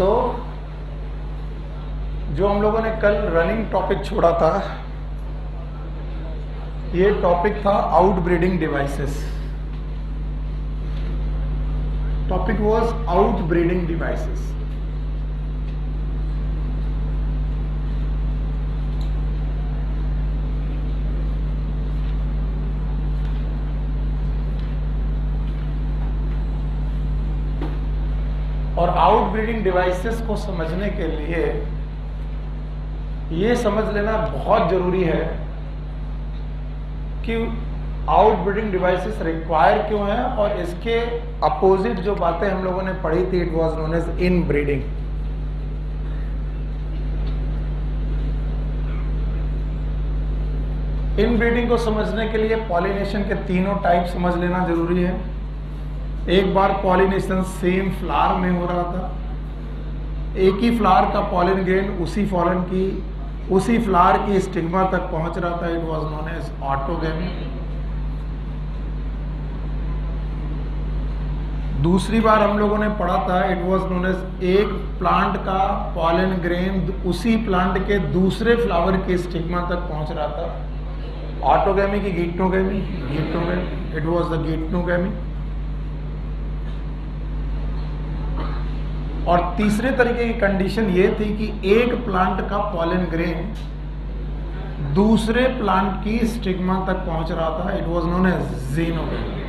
सो जो हम लोगों ने कल रनिंग टॉपिक छोड़ा था, ये टॉपिक था outbreeding devices. Topic was outbreeding devices. और आउटब्रीडिंग डिवाइसेस को समझने के लिए ये समझ लेना बहुत जरूरी है कि आउटब्रीडिंग डिवाइसेस रिक्वायर क्यों है, और इसके अपोजिट जो बातें हम लोगों ने पढ़ी थी, it was known as inbreeding. Inbreeding को समझने के लिए पॉलिनेशन के तीनों टाइप समझ लेना जरूरी है। एक बार पॉलिनेशन सेम फ्लावर में हो रहा था, एक ही फ्लावर का पॉलिन ग्रेन उसी फ्लावर की स्टिग्मा तक पहुंच रहा था। It was known as autogamy. दूसरी बार हम लोगों ने पढ़ा था, इट वाज नोन एज एक प्लांट का पॉलिन ग्रेन उसी प्लांट के दूसरे फ्लावर के स्टिग्मा तक पहुंच रहा था। ऑटोगैमी की गीटनोगैमी, इट वाज द गीटनोगैमी। और तीसरे तरीके की कंडीशन ये थी कि एक प्लांट का पॉलन ग्रेन दूसरे प्लांट की स्टिग्मा तक पहुंच रहा था। It was known as xenogamy.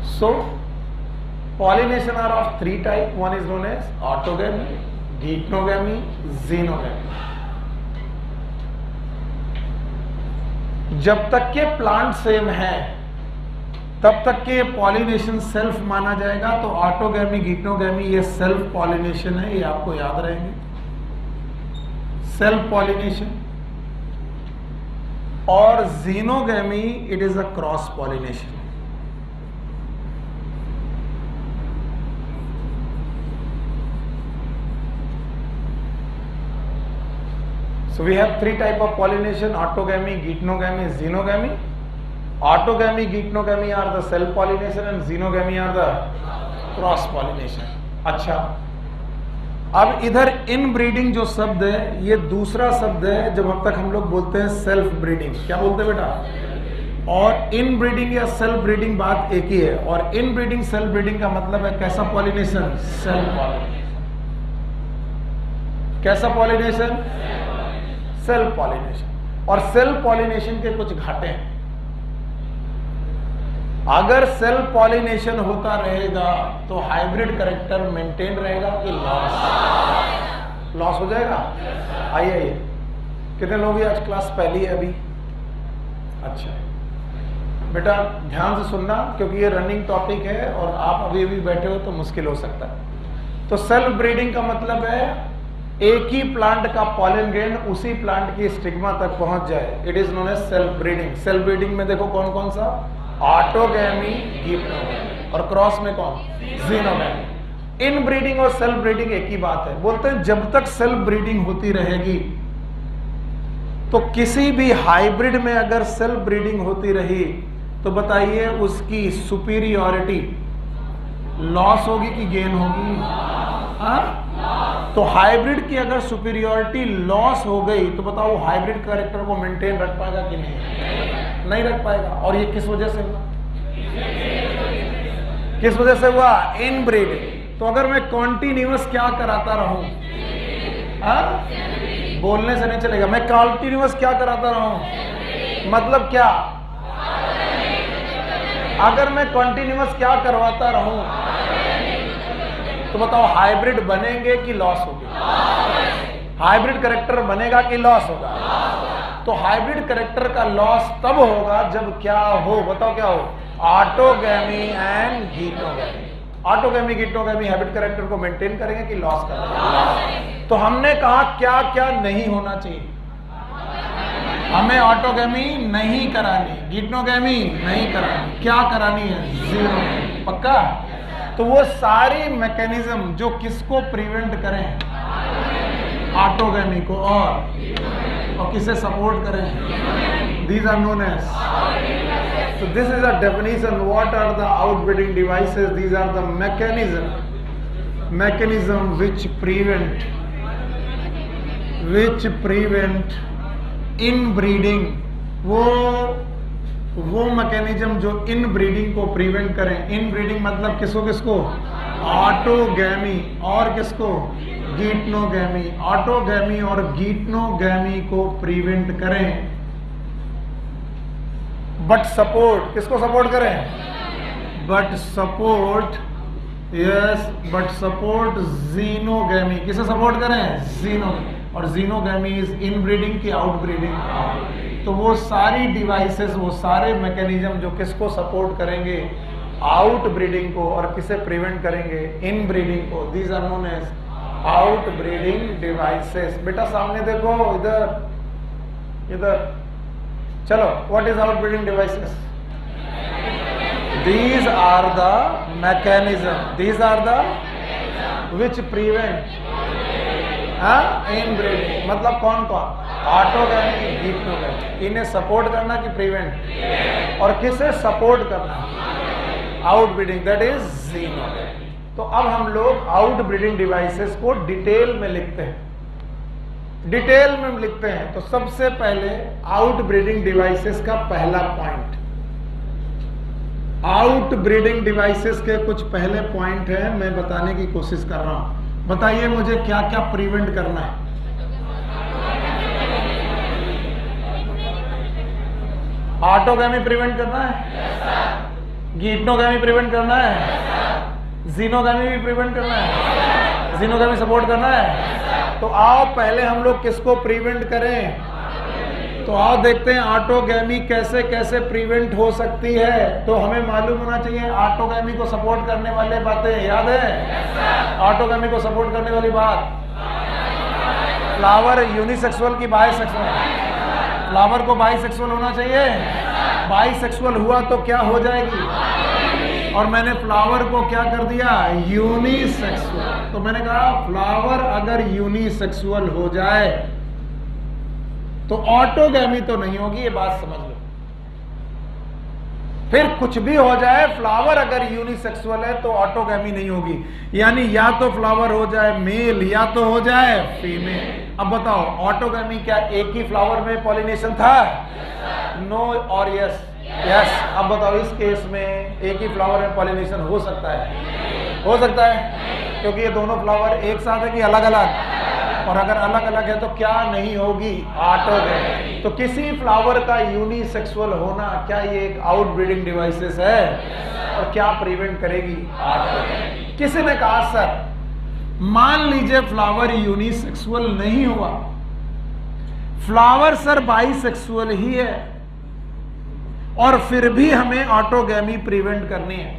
So pollination are of three type. One is known as autogamy, geitonogamy, xenogamy. जब तक के प्लांट सेम है तब तक के पॉलिनेशन सेल्फ माना जाएगा। तो ऑटोगैमी, गीटनोगैमी ये सेल्फ पॉलिनेशन है, ये आपको याद रहेंगे। Self pollination. और xenogamy it is a cross pollination. So we have three type of pollination: autogamy, geitonogamy, xenogamy. Autogamy, geitonogamy are the self pollination and xenogamy are the cross pollination. अच्छा, अब इधर inbreeding जो शब्द है ये दूसरा शब्द है जब अब तक हम लोग बोलते हैं सेल्फ ब्रीडिंग। क्या बोलते हैं बेटा? और इनब्रीडिंग या सेल्फ ब्रीडिंग बात एक ही है। और इनब्रीडिंग सेल्फ ब्रीडिंग का मतलब है कैसा पॉलिनेशन? Self pollination. कैसा पॉलिनेशन? Self pollination. और सेल्फ पॉलिनेशन के कुछ घाटे हैं। अगर सेल्फ पॉलिनेशन होता रहेगा तो हाइब्रिड कैरेक्टर मेंटेन रहेगा कि लॉस हो जाएगा? आइए कितने लोग आज क्लास पहली है अभी? अच्छा बेटा ध्यान से सुनना, क्योंकि ये रनिंग टॉपिक है और आप अभी अभी बैठे हो तो मुश्किल हो सकता है। तो सेल्फ ब्रीडिंग का मतलब है एक ही प्लांट का पॉलन ग्रेन उसी प्लांट की स्टिग्मा तक पहुंच जाए। It is known as self breeding. Self breeding में देखो कौन कौन सा? Autogamy, geitonogamy. और क्रॉस में कौन? ज़ीनोगैमी। इन ब्रीडिंग और सेल्फ ब्रीडिंग एक ही बात है। बोलते हैं जब तक सेल्फ ब्रीडिंग होती रहेगी तो किसी भी हाइब्रिड में अगर सेल्फ ब्रीडिंग होती रही तो बताइए उसकी सुपीरियॉरिटी लॉस होगी कि गेन होगी? तो हाइब्रिड की अगर सुपीरियॉरिटी लॉस हो गई तो बताओ हाइब्रिड कैरेक्टर को मेंटेन रख पाएगा कि नहीं रख पाएगा। और ये किस वजह से हुआ? किस वजह से हुआ? इनब्रीडिंग। तो अगर मैं कॉन्टिन्यूअस क्या कराता रहूं, बोलने से नहीं चलेगा, मैं कॉन्टिन्यूअस क्या कराता रहूं मतलब क्या? अगर मैं कॉन्टिन्यूअस क्या करवाता रहूं तो बताओ हाइब्रिड बनेंगे कि लॉस होगी? हाइब्रिड कैरेक्टर बनेगा कि लॉस होगा? तो हाइब्रिड कैरेक्टर का लॉस तब होगा जब क्या हो? बताओ क्या हो? Autogamy and geitonogamy. Autogamy, geitonogamy hybrid character को मेंटेन करेंगे कि लॉस करेंगे? तो हमने कहा क्या क्या नहीं होना चाहिए। हमें ऑटोगैमी नहीं करानी, गीटनोगैमी नहीं करानी, क्या करानी है? ज़ीनोगैमी। पक्का? तो वो सारी मैकेनिज्म जो किसको प्रिवेंट करें? ऑटोगैमी को, और किसे सपोर्ट करें? These are known as, so this is a definition. What are the outbreeding devices? These are the mechanism which prevent inbreeding. वो मैकेनिज्म जो इनब्रीडिंग को प्रिवेंट करें. इनब्रीडिंग मतलब किसको किसको? ऑटोगैमी, और किसको? गीटनोगैमी. ऑटोगैमी और गीटनोगैमी को प्रिवेंट करें. बट सपोर्ट, किसको सपोर्ट करें? But support, yes, but support xenogamy. किसे सपोर्ट करें? जीनोगैमी. और जीनोगैमी इज इनब्रीडिंग की आउटब्रीडिंग. तो वो सारी डिवाइसेस, वो सारे मैकेनिज्म जो किसको सपोर्ट करेंगे? आउटब्रीडिंग को. और किसे प्रिवेंट करेंगे? इनब्रीडिंग को. These are known as outbreeding devices. बेटा सामने देखो, इधर इधर. चलो, what is outbreeding devices? These are the mechanism. These are the which prevent inbreeding. मतलब कौन कौन? ऑटोगैमी, गीटनोगैमी. इन्हें सपोर्ट करना कि प्रिवेंट? और किसे सपोर्ट करना? Outbreeding, that is xenogamy. तो अब हम लोग आउटब्रीडिंग डिवाइसेस को डिटेल में लिखते हैं. डिटेल में लिखते हैं. तो सबसे पहले आउटब्रीडिंग डिवाइसेस का पहला पॉइंट. आउटब्रीडिंग डिवाइसेस के कुछ पहले पॉइंट हैं, मैं बताने की कोशिश कर रहा हूं. बताइए मुझे क्या क्या प्रिवेंट करना है? ऑटोगैमी प्रिवेंट करना है, गीटनोगैमी प्रिवेंट करना है, जीनोगैमी भी प्रिवेंट करना है, जीनोगैमी सपोर्ट करना है. तो आओ पहले हम लोग किसको प्रिवेंट करें? तो आओ देखते हैं ऑटोगैमी कैसे कैसे प्रिवेंट हो सकती है. तो हमें मालूम होना चाहिए ऑटोगैमी को सपोर्ट करने वाले बातें याद है? ऑटोगैमी को सपोर्ट करने वाली बात, फ्लावर यूनिसेक्सुअल की बाइसेक्सुअल. फ्लावर को बाइसेक्सुअल होना चाहिए. बाइसेक्सुअल हुआ तो क्या हो जाएगी? और मैंने फ्लावर को क्या कर दिया? यूनिसेक्सुअल. तो मैंने कहा फ्लावर अगर यूनिसेक्सुअल हो जाए तो ऑटोगैमी तो नहीं होगी, ये बात समझ लो. फिर कुछ भी हो जाए, फ्लावर अगर यूनिसेक्सुअल है तो ऑटोगैमी नहीं होगी. यानी या तो फ्लावर हो जाए मेल या तो हो जाए फीमेल. अब बताओ ऑटोगैमी क्या एक ही फ्लावर में पॉलिनेशन था? नो और यस. यस. अब बताओ इस केस में एक ही फ्लावर में पॉलिनेशन हो सकता है? हो सकता है, क्योंकि ये दोनों फ्लावर एक साथ है कि अलग अलग? और अगर अलग अलग है तो क्या नहीं होगी? ऑटोगैमी. तो किसी फ्लावर का यूनिसेक्सुअल होना, क्या ये एक आउटब्रीडिंग डिवाइसेस है? और क्या प्रिवेंट करेगी? ऑटोगैमी. किसी ने कहा सर मान लीजिए फ्लावर यूनिसेक्सुअल नहीं हुआ, फ्लावर सर बाइसेक्सुअल ही है, और फिर भी हमें ऑटोगैमी प्रिवेंट करनी है.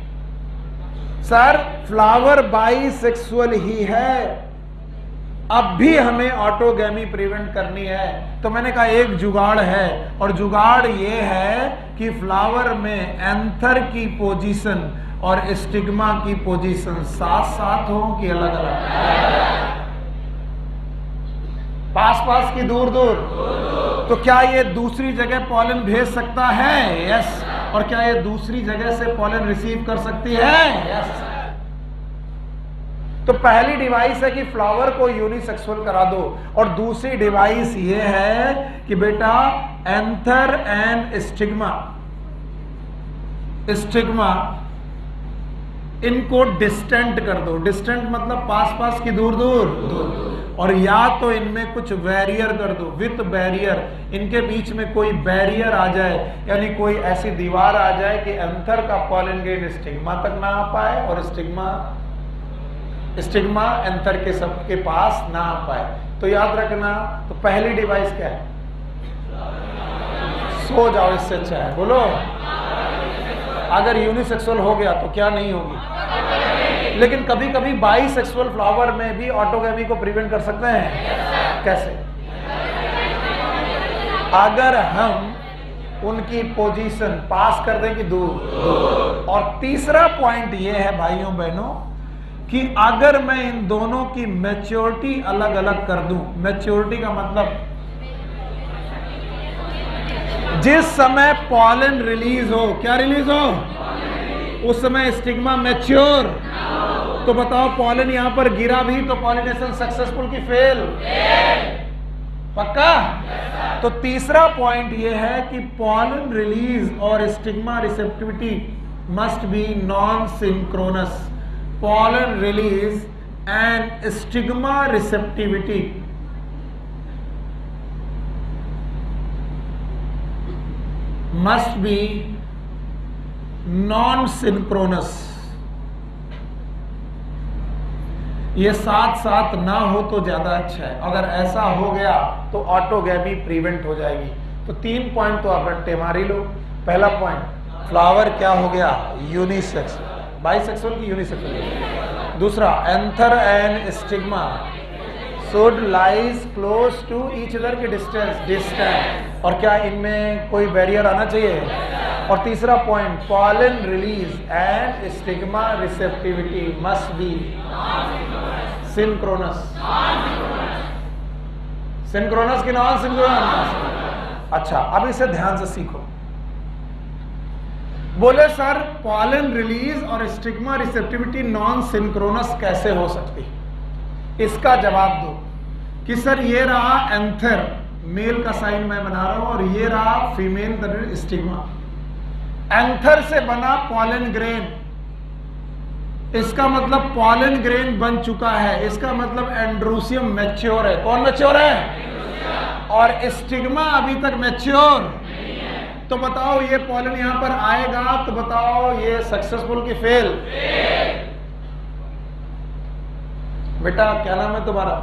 सर फ्लावर बाइसेक्सुअल ही है, अब भी हमें ऑटोगैमी प्रिवेंट करनी है. तो मैंने कहा एक जुगाड़ है, और जुगाड़ ये है कि फ्लावर में एंथर की पोजीशन और स्टिग्मा की पोजीशन साथ साथ हो कि अलग अलग? पास पास की दूर दूर? तो क्या ये दूसरी जगह पॉलन भेज सकता है? यस. और क्या ये दूसरी जगह से पॉलन रिसीव कर सकती है? यस. तो पहली डिवाइस है कि फ्लावर को यूनिसेक्सुअल करा दो, और दूसरी डिवाइस ये है कि बेटा एंथर एंड स्टिग्मा इनको डिस्टेंट कर दो. डिस्टेंट मतलब पास पास की दूर दूर. और या तो इनमें कुछ बैरियर कर दो, विथ बैरियर. इनके बीच में कोई बैरियर आ जाए, यानी कोई ऐसी दीवार आ जाए कि एंथर का पॉलन ग्रेन स्टिग्मा तक ना आ पाए और स्टिग्मा एंथर के सबके पास ना आ पाए. तो याद रखना, तो पहली डिवाइस क्या है? सो जाओ, इससे अच्छा है. बोलो, अगर यूनिसेक्सुअल हो गया तो क्या नहीं होगी? लेकिन कभी कभी बाइसेक्सुअल फ्लावर में भी ऑटोगैमी को प्रिवेंट कर सकते हैं. कैसे? अगर हम उनकी पोजीशन पास कर दें कि दूर. और तीसरा पॉइंट ये है भाइयों बहनों कि अगर मैं इन दोनों की मैच्योरिटी अलग अलग कर दूं, मैच्योरिटी का मतलब जिस समय पॉलन रिलीज हो, क्या रिलीज हो, उस समय स्टिग्मा मैच्योर, तो बताओ पॉलन यहां पर गिरा भी तो पॉलिनेशन सक्सेसफुल की फेल? पक्का? तो तीसरा पॉइंट यह है कि पॉलन रिलीज और stigma receptivity must B non synchronous. Pollen release and stigma receptivity must be non-synchronous. ये साथ साथ ना हो तो ज्यादा अच्छा है. अगर ऐसा हो गया तो ऑटोगैमी प्रिवेंट हो जाएगी. तो 3 पॉइंट तो आप रट्टे मारी लो. पहला पॉइंट, फ्लावर क्या हो गया, यूनिसेक्सुअल, बाइसेक्सुअल की यूनिसेक्सुअल. दूसरा, anther and stigma should lies close to each other के डिस्टेंस. और क्या इनमें कोई बैरियर आना चाहिए? और तीसरा point, pollen release and stigma receptivity must be synchronous. Synchronous की नॉन सिंक्रोनस? अच्छा, अब इसे ध्यान से सीखो. बोले सर पॉलन रिलीज और स्टिग्मा रिसेप्टिविटी नॉन सिंक्रोनस कैसे हो सकती? इसका जवाब दो कि सर ये रहा एंथर, मेल का साइन मैं बना रहा हूं, और ये रहा फीमेल दैट स्टिग्मा. एंथर से बना पॉलन ग्रेन, इसका मतलब पॉलन ग्रेन बन चुका है, इसका मतलब एंड्रोसियम मैच्योर है. कौन मैच्योर है? और स्टिग्मा अभी तक मैच्योर. तो बताओ ये पॉलन यहां पर आएगा तो बताओ ये सक्सेसफुल की फेल? बेटा क्या नाम है तुम्हारा?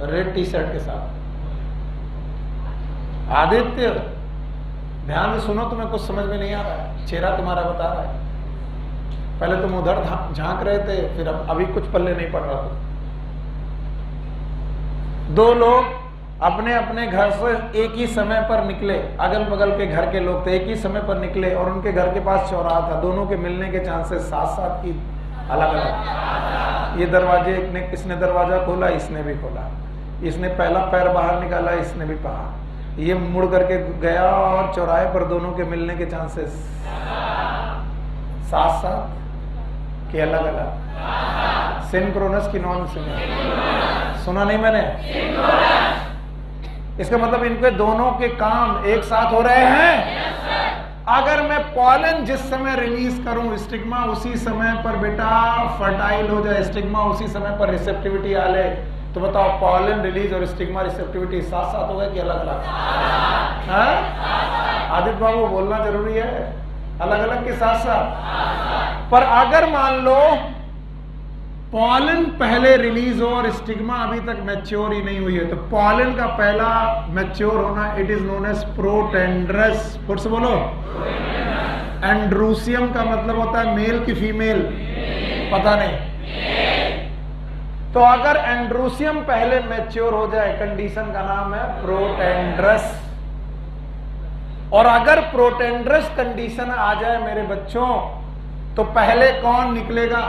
रेड टी शर्ट के साथ आदित्य. ध्यान से सुनो, तुम्हें कुछ समझ में नहीं आ रहा है, चेहरा तुम्हारा बता रहा है. पहले तुम उधर झांक रहे थे, फिर अभी कुछ पल्ले नहीं पड़ रहा था. 2 लोग अपने अपने घर से एक ही समय पर निकले, अगल बगल के घर के लोग थे, एक ही समय पर निकले और उनके घर के पास चौराहा था. दोनों के मिलने के चांसेस 7-7 की अलग अलग. ये दरवाजे, इसने दरवाजा खोला, इसने भी खोला, इसने पहला पैर बाहर निकाला, इसने भी बाहर, ये मुड़ करके गया और चौराहे पर दोनों के मिलने के चांसेस 7-7 के अलग अलग. सिंक्रोनस की नॉन सिंक्रोनस? सुना नहीं मैंने? इसका मतलब इनके दोनों के काम एक साथ हो रहे हैं. अगर मैं पॉलन जिस समय रिलीज करूं, स्टिग्मा उसी समय पर बेटा फर्टाइल हो जाए, स्टिग्मा उसी समय पर रिसेप्टिविटी आ ले, तो बताओ पॉलन रिलीज और स्टिग्मा रिसेप्टिविटी साथ साथ हो गए कि अलग अलग? आदित्य बाबू बोलना जरूरी है, अलग अलग के साथ साथ. पर अगर मान लो पॉलन पहले रिलीज हो और स्टिग्मा अभी तक मैच्योर ही नहीं हुई है, तो पॉलन का पहला मैच्योर होना it is known as protandrous. फिर से बोलो. एंड्रोसियम का मतलब होता है मेल की फीमेल? पता नहीं. तो अगर एंड्रोसियम पहले मैच्योर हो जाए, कंडीशन का नाम है प्रोटेंड्रस. और अगर प्रोटेंड्रस कंडीशन आ जाए मेरे बच्चों, तो पहले कौन निकलेगा?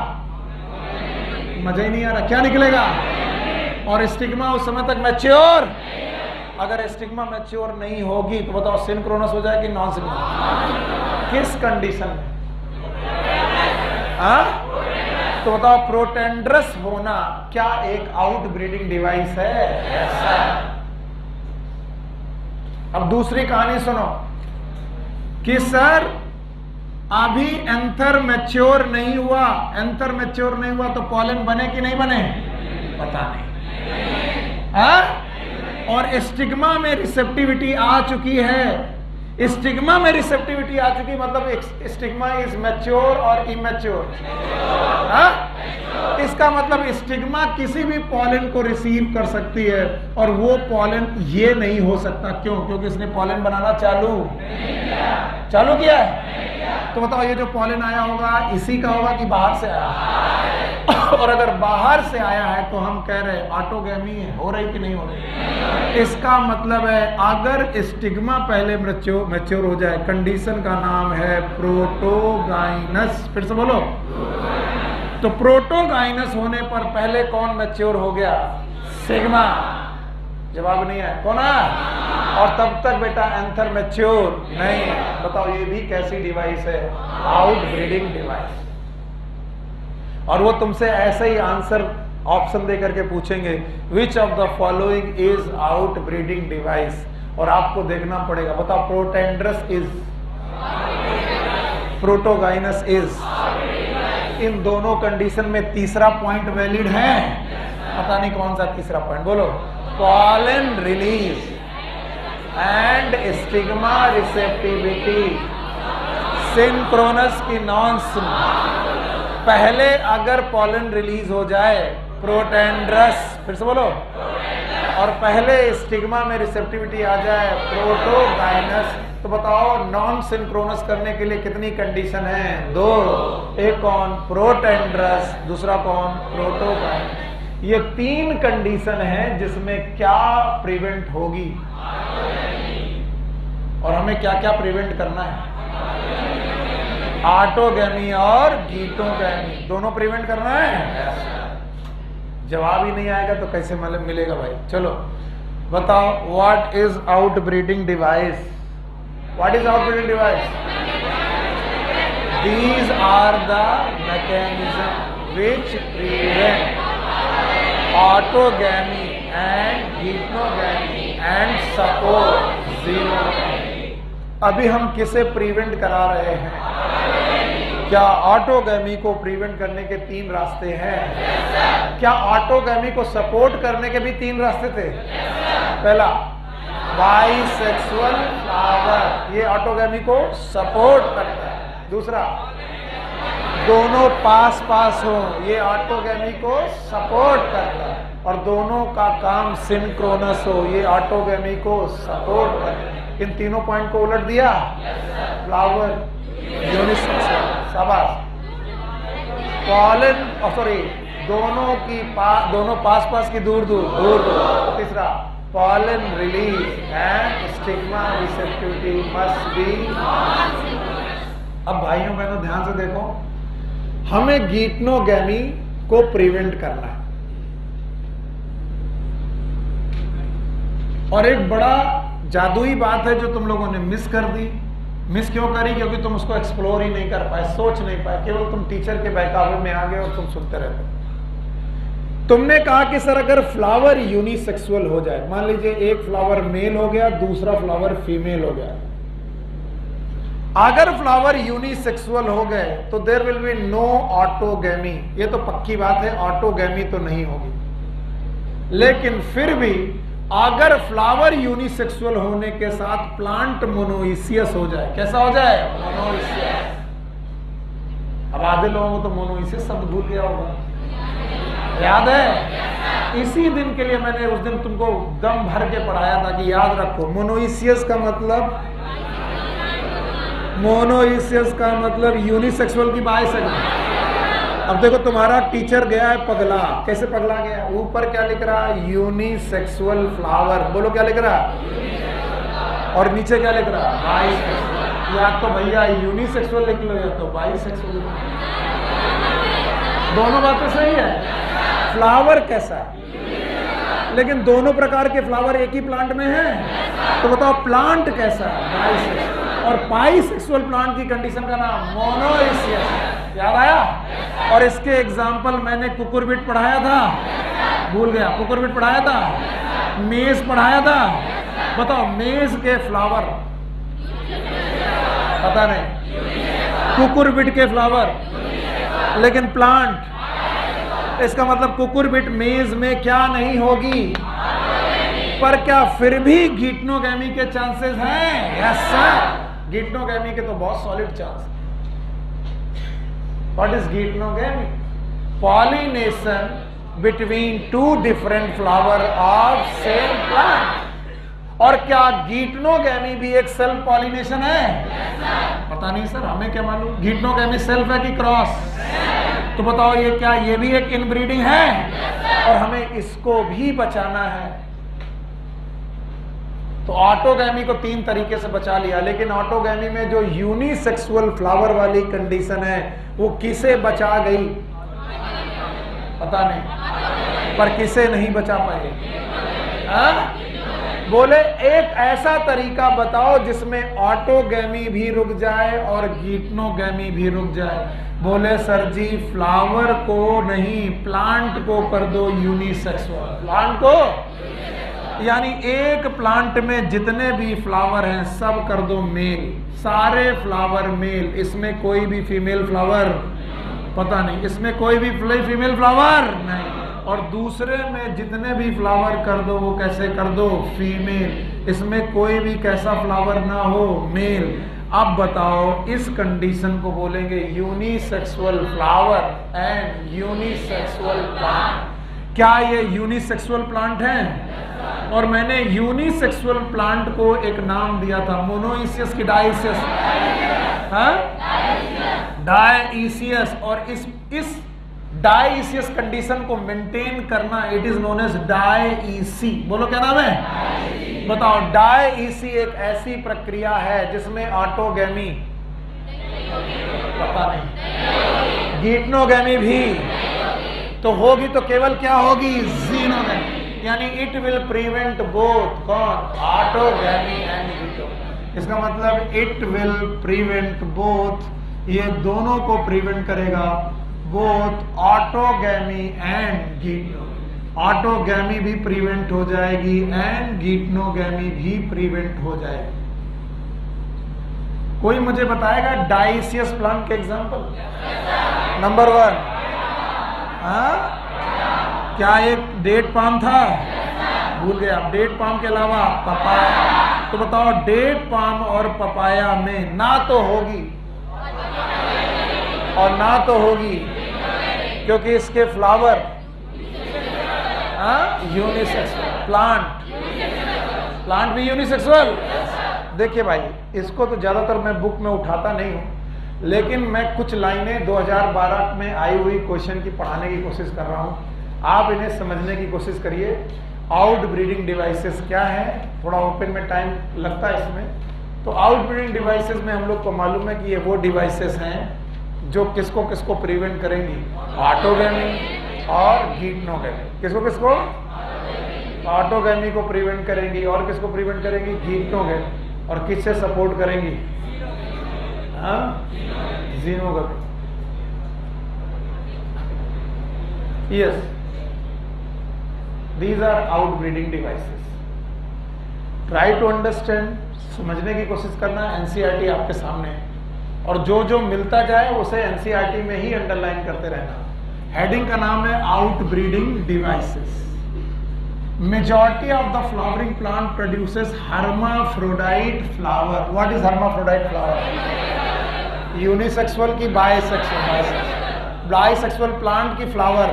मजा ही नहीं आ रहा, क्या निकलेगा? और स्टिग्मा उस समय तक मैच्योर? अगर स्टिग्मा मैच्योर नहीं होगी तो बताओ सिंक्रोनस हो जाएगी नॉन सिंक्रोनस? किस कंडीशन में? तो बताओ प्रोटेंड्रस होना क्या एक आउट ब्रीडिंग डिवाइस है? अब दूसरी कहानी सुनो कि सर अभी एंथर मैच्योर नहीं हुआ, एंथर मैच्योर नहीं हुआ तो पॉलन बने कि नहीं बने? पता नहीं. और स्टिग्मा में रिसेप्टिविटी आ चुकी है. स्टिग्मा में रिसेप्टिविटी आ चुकी मतलब स्टिग्मा इज मैच्योर और इमैच्योर. इसका मतलब स्टिग्मा किसी भी पॉलन को रिसीव कर सकती है और वो पॉलन ये नहीं हो सकता. क्यों? क्योंकि इसने पॉलन बनाना चालू किया है. तो बताओ ये जो पॉलन आया होगा इसी का होगा कि बाहर से आया? और अगर बाहर से आया है तो हम कह रहे हैं ऑटोगैमी हो रही कि नहीं हो रही? इसका मतलब है अगर स्टिग्मा पहले मैच्योर हो जाए, कंडीशन का नाम है प्रोटोगाइनस. फिर से बोलो. तो प्रोटोगाइनस होने पर पहले कौन मैच्योर हो गया? सिग्मा। जवाब नहीं है, कौन है? और तब तक बेटा एंथर मैच्योर नहीं है। बताओ ये भी कैसी डिवाइस है? Out breeding device. और वो तुमसे ऐसे ही आंसर ऑप्शन दे करके पूछेंगे, which of the following is out breeding device, और आपको देखना पड़ेगा। बताओ प्रोटेंड्रस इज, प्रोटोगाइनस इज। इन दोनों कंडीशन में तीसरा पॉइंट वैलिड है? पता नहीं कौन सा तीसरा पॉइंट, बोलो। Pollen release and stigma receptivity synchronous की नॉन। पहले अगर पॉलन रिलीज हो जाए प्रोटेंड्रस, फिर से बोलो, और पहले स्टिग्मा में रिसेप्टिविटी आ जाए प्रोटोगाइनस, तो बताओ नॉन सिंक्रोनस करने के लिए कितनी कंडीशन है? दो। एक कौन? प्रोटेंड्रस, दूसरा कौन? प्रोटोगाइनस। ये तीन कंडीशन है जिसमें क्या प्रिवेंट होगी, और हमें क्या क्या प्रिवेंट करना है? ऑटोगैमी और गीटोगैमी दोनों प्रिवेंट करना है। जवाब ही नहीं आएगा तो कैसे मतलब मिलेगा भाई? चलो बताओ, what is out breeding device? What is out breeding device? These are the mechanism which prevent autogamy and geitonogamy and support xenogamy. अभी हम किसे प्रिवेंट करा रहे हैं? क्या ऑटोगैमी को प्रिवेंट करने के तीन रास्ते हैं? क्या ऑटोगैमी को सपोर्ट करने के भी तीन रास्ते थे? पहला बाइसेक्सुअल फ्लावर, ये ऑटोगैमी को सपोर्ट करता है। दूसरा दोनों पास पास हो, ये ऑटोगैमी को सपोर्ट करता है। और दोनों का काम सिंक्रोनस हो, ये ऑटोगैमी को सपोर्ट करता है। इन तीनों पॉइंट को उलट दिया। फ्लावर यूनिसेक्सुअल, शाबाश। पॉलन, सॉरी, दोनों पास पास की दूर दूर दूर दूर। तीसरा pollen release and stigma receptivity must B. अब भाइयों बहनों ध्यान से देखो, हमें गीटनोगैमी को प्रिवेंट करना है। और एक बड़ा जादुई बात है जो तुम लोगों ने मिस कर दी। मिस क्यों करी? क्योंकि तुम उसको एक्सप्लोर ही नहीं कर पाए, सोच नहीं पाए, केवल तुम टीचर के बहकावे में आ गए और तुम सुनते रहते। तुमने कहा कि सर अगर फ्लावर यूनिसेक्सुअल हो जाए, मान लीजिए एक फ्लावर मेल हो गया, दूसरा फ्लावर फीमेल हो गया। अगर फ्लावर यूनिसेक्सुअल हो गए तो there will be no autogamy. ये तो पक्की बात है, ऑटोगैमी तो नहीं होगी। लेकिन फिर भी अगर फ्लावर यूनिसेक्सुअल होने के साथ प्लांट मोनोइसियस हो जाए, कैसा हो जाए? मोनोइसियस। अब आधे लोगों को तो मोनोइसियस शब्द भूल गया होगा, याद है? इसी दिन के लिए मैंने उस दिन तुमको दम भर के पढ़ाया था कि याद रखो, मोनोइसियस का मतलब, मोनोइसियस का मतलब यूनिसेक्सुअल की बाइसेक्सुअल। अब देखो तुम्हारा टीचर गया है पगला, कैसे पगला गया? ऊपर क्या लिख रहा है? Unisexual flower. बोलो क्या लिख रहा है? और नीचे क्या लिख रहा है? बाइसेक्सुअल। या तो भैया यूनिसेक्सुअल लिख लो या तो बाइसेक्सुअल लिख लो, दोनों बातें सही है। फ्लावर कैसा है? लेकिन दोनों प्रकार के फ्लावर एक ही प्लांट में है, तो बताओ प्लांट कैसा है? बाइसेक्सुअल। और बाइसेक्सुअल प्लांट की कंडीशन का नाम मोनोइसियस। याद आया? और इसके एग्जाम्पल मैंने कुकुरबिट पढ़ाया था, भूल गया? कुकुरबिट पढ़ाया था, मेज पढ़ाया था। बताओ मेज के फ्लावर, पता नहीं, कुकुरबिट के फ्लावर, लेकिन प्लांट। इसका मतलब कुकुरबिट मेज में क्या नहीं होगी? पर क्या फिर भी गीटनोगैमी के चांसेस हैं? यस सर, गीटनोगैमी के तो बहुत solid chance. What is geitonogamy? Pollination between two different flower of same plant. और क्या गीटनोगैमी भी एक सेल्फ पॉलिनेशन है? पता नहीं सर, हमें क्या मालूम गीटनोगैमी सेल्फ है कि क्रॉस। तो बताओ ये क्या, ये भी एक इनब्रीडिंग है? और हमें इसको भी बचाना है। तो ऑटोगैमी को तीन तरीके से बचा लिया, लेकिन ऑटोगैमी में जो यूनिसेक्सुअल फ्लावर वाली कंडीशन है वो किसे बचा गई? पता नहीं, पर किसे नहीं बचा पाए? बोले एक ऐसा तरीका बताओ जिसमें ऑटोगैमी भी रुक जाए और गीटनोगैमी भी रुक जाए। बोले सर जी फ्लावर को नहीं, प्लांट को कर दो यूनिसेक्सुअल। प्लांट को यानी एक प्लांट में जितने भी फ्लावर हैं सब कर दो मेल, सारे फ्लावर मेल, इसमें कोई भी फीमेल फ्लावर पता नहीं, इसमें कोई भी फीमेल फ्लावर नहीं। और दूसरे में जितने भी फ्लावर कर दो वो कैसे कर दो? फीमेल, इसमें कोई भी कैसा फ्लावर ना हो? मेल। अब बताओ इस कंडीशन को बोलेंगे unisexual flower and unisexual plant. क्या ये यूनिसेक्सुअल प्लांट है? और मैंने यूनिसेक्सुअल प्लांट को एक नाम दिया था, मोनोइसियस की डाइसियस, डाइसियस। और इस डाइसियस कंडीशन को मेंटेन करना it is known as dioecy. बोलो क्या नाम है? बताओ। डाइसी एक ऐसी प्रक्रिया है जिसमें ऑटोगैमी पता नहीं, गीटनोगैमी भी तो होगी, तो केवल क्या होगी? जीनोगैमी। यानी इट विल प्रिवेंट बोथ, कौन? Autogamy and geitonogamy. इसका मतलब इट विल प्रिवेंट बोथ, ये दोनों को प्रिवेंट करेगा, both autogamy and geitonogamy. Autogamy भी प्रिवेंट हो जाएगी एंड गीटनोगैमी भी प्रिवेंट हो जाएगी। कोई मुझे बताएगा डाइसियस प्लांट के एग्जांपल? नंबर 1 क्या एक डेट पाम था? भूल गया। डेट पाम के अलावा पपाया। तो बताओ डेट पाम और पपाया में ना तो होगी और ना तो होगी, क्योंकि इसके फ्लावर यूनिसेक्सुअल। प्लांट भी यूनिसेक्सुअल। देखिए भाई, इसको तो ज्यादातर मैं बुक में उठाता नहीं हूं, लेकिन मैं कुछ लाइनें 2012 में आई हुई क्वेश्चन की पढ़ाने की कोशिश कर रहा हूं। आप इन्हें समझने की कोशिश करिए। आउट ब्रीडिंग डिवाइसेस क्या है, थोड़ा ओपन में टाइम लगता है इसमें। तो आउट ब्रीडिंग डिवाइसेस में हम लोग को मालूम है कि ये वो डिवाइसेस हैं जो किसको किसको प्रिवेंट करेंगी? ऑटोगैमी और गीटनोगैमी। किसको किसको? ऑटोगैमी को प्रिवेंट करेंगी और किसको प्रिवेंट करेंगी? गीटनोगैमी। और किससे सपोर्ट करेंगी? Xenogamy. Yes, these are outbreeding devices. Try to understand, समझने की कोशिश करना। एनसीईआरटी आपके सामने है और जो जो मिलता जाए उसे एनसीईआरटी में ही अंडरलाइन करते रहना। हेडिंग का नाम है out breeding devices. Majority of the flowering plant produces hermaphrodite flower. What is hermaphrodite flower? Unisexual की बाइसेक्सुअल? बाइसेक्सुअल प्लांट की फ्लावर,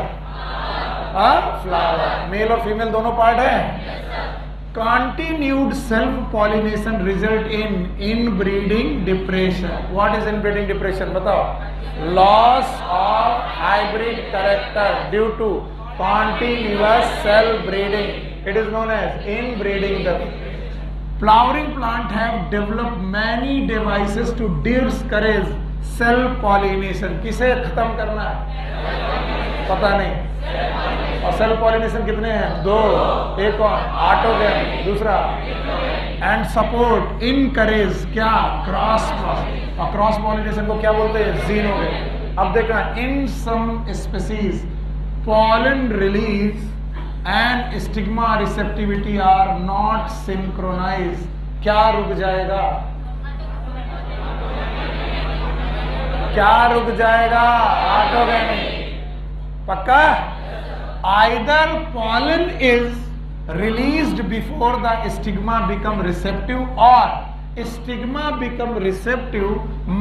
फ्लावर मेल और फीमेल दोनों पार्ट है। Continued self pollination result in inbreeding depression. What is inbreeding depression? बताओ। Loss of hybrid character due to continuous cell breeding. It is known as inbreeding. Flowering plant have developed many devices to discourage cell pollination. किसे खत्म करना है? पता नहीं। और cell pollination कितने हैं? 2। एक कौन? ऑटोगैमी। दूसरा एंड सपोर्ट इनकरेज क्या? क्रॉस। और क्रॉस पॉलिनेशन को क्या बोलते हैं? जीनोगैमी। अब देखना, in some species pollen release and stigma receptivity are not synchronized. क्या रुक जाएगा? क्या रुक जाएगा? ऑटोगैमी। पक्का? Either pollen is released before the stigma become receptive or stigma become receptive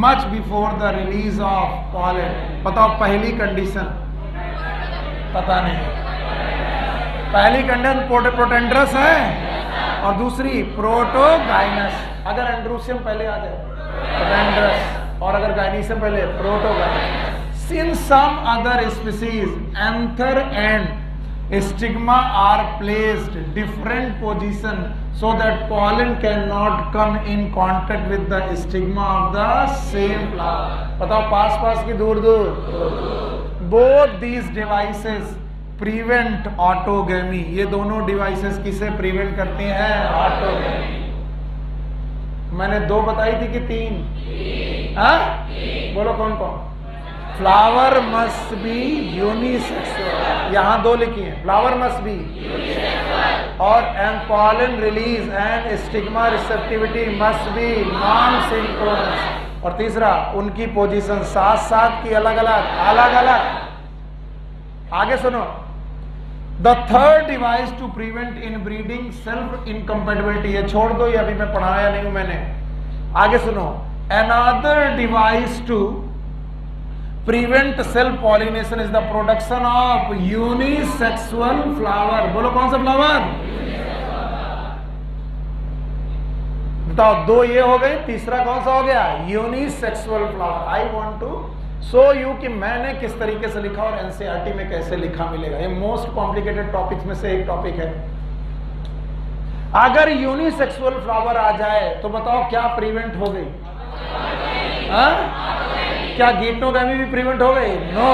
much before the release of pollen. बताओ पहली condition? पता नहीं। पहली कंडीशन प्रोटेंड्रस है और दूसरी प्रोटोगाइनस। अगर एंड्रूसियम पहले आ जाए प्रोटेंड्रस, और अगर गाइनीसियम पहले protogynous. Since some other species anther and stigma are placed different position so that pollen cannot come in contact with the stigma of the same flower. बताओ पास पास की दूर दूर? Both these devices prevent autogamy. ये दोनों devices किसे prevent करती हैं? Autogamy. मैंने 2 बताई थी कि 3? हाँ, बोलो कौन कौन? फ्लावर मस्ट बी यूनिसेक्सुअल, यहां 2 लिखी हैं, फ्लावर मस्ट बी, और pollen release and stigma receptivity must B non synchronous. और तीसरा, उनकी पोजीशन साथ साथ की अलग अलग, अलग अलग। आगे सुनो, the third device to prevent inbreeding self incompatibility. ये छोड़ दो, ये अभी मैं पढ़ाया नहीं हूं मैंने। आगे सुनो, another device to prevent self pollination is the production of unisexual flower. बोलो कौन सा फ्लावर? बताओ, 2 ये हो गई, तीसरा कौन सा हो गया? Unisexual flower. I want to show you कि मैंने किस तरीके से लिखा और एनसीईआरटी में कैसे लिखा मिलेगा। ये मोस्ट कॉम्प्लिकेटेड टॉपिक्स में से एक टॉपिक है। अगर यूनिसेक्सुअल फ्लावर आ जाए तो बताओ क्या प्रिवेंट हो गई? क्या गीटोगैमी भी प्रिवेंट हो गई? नो,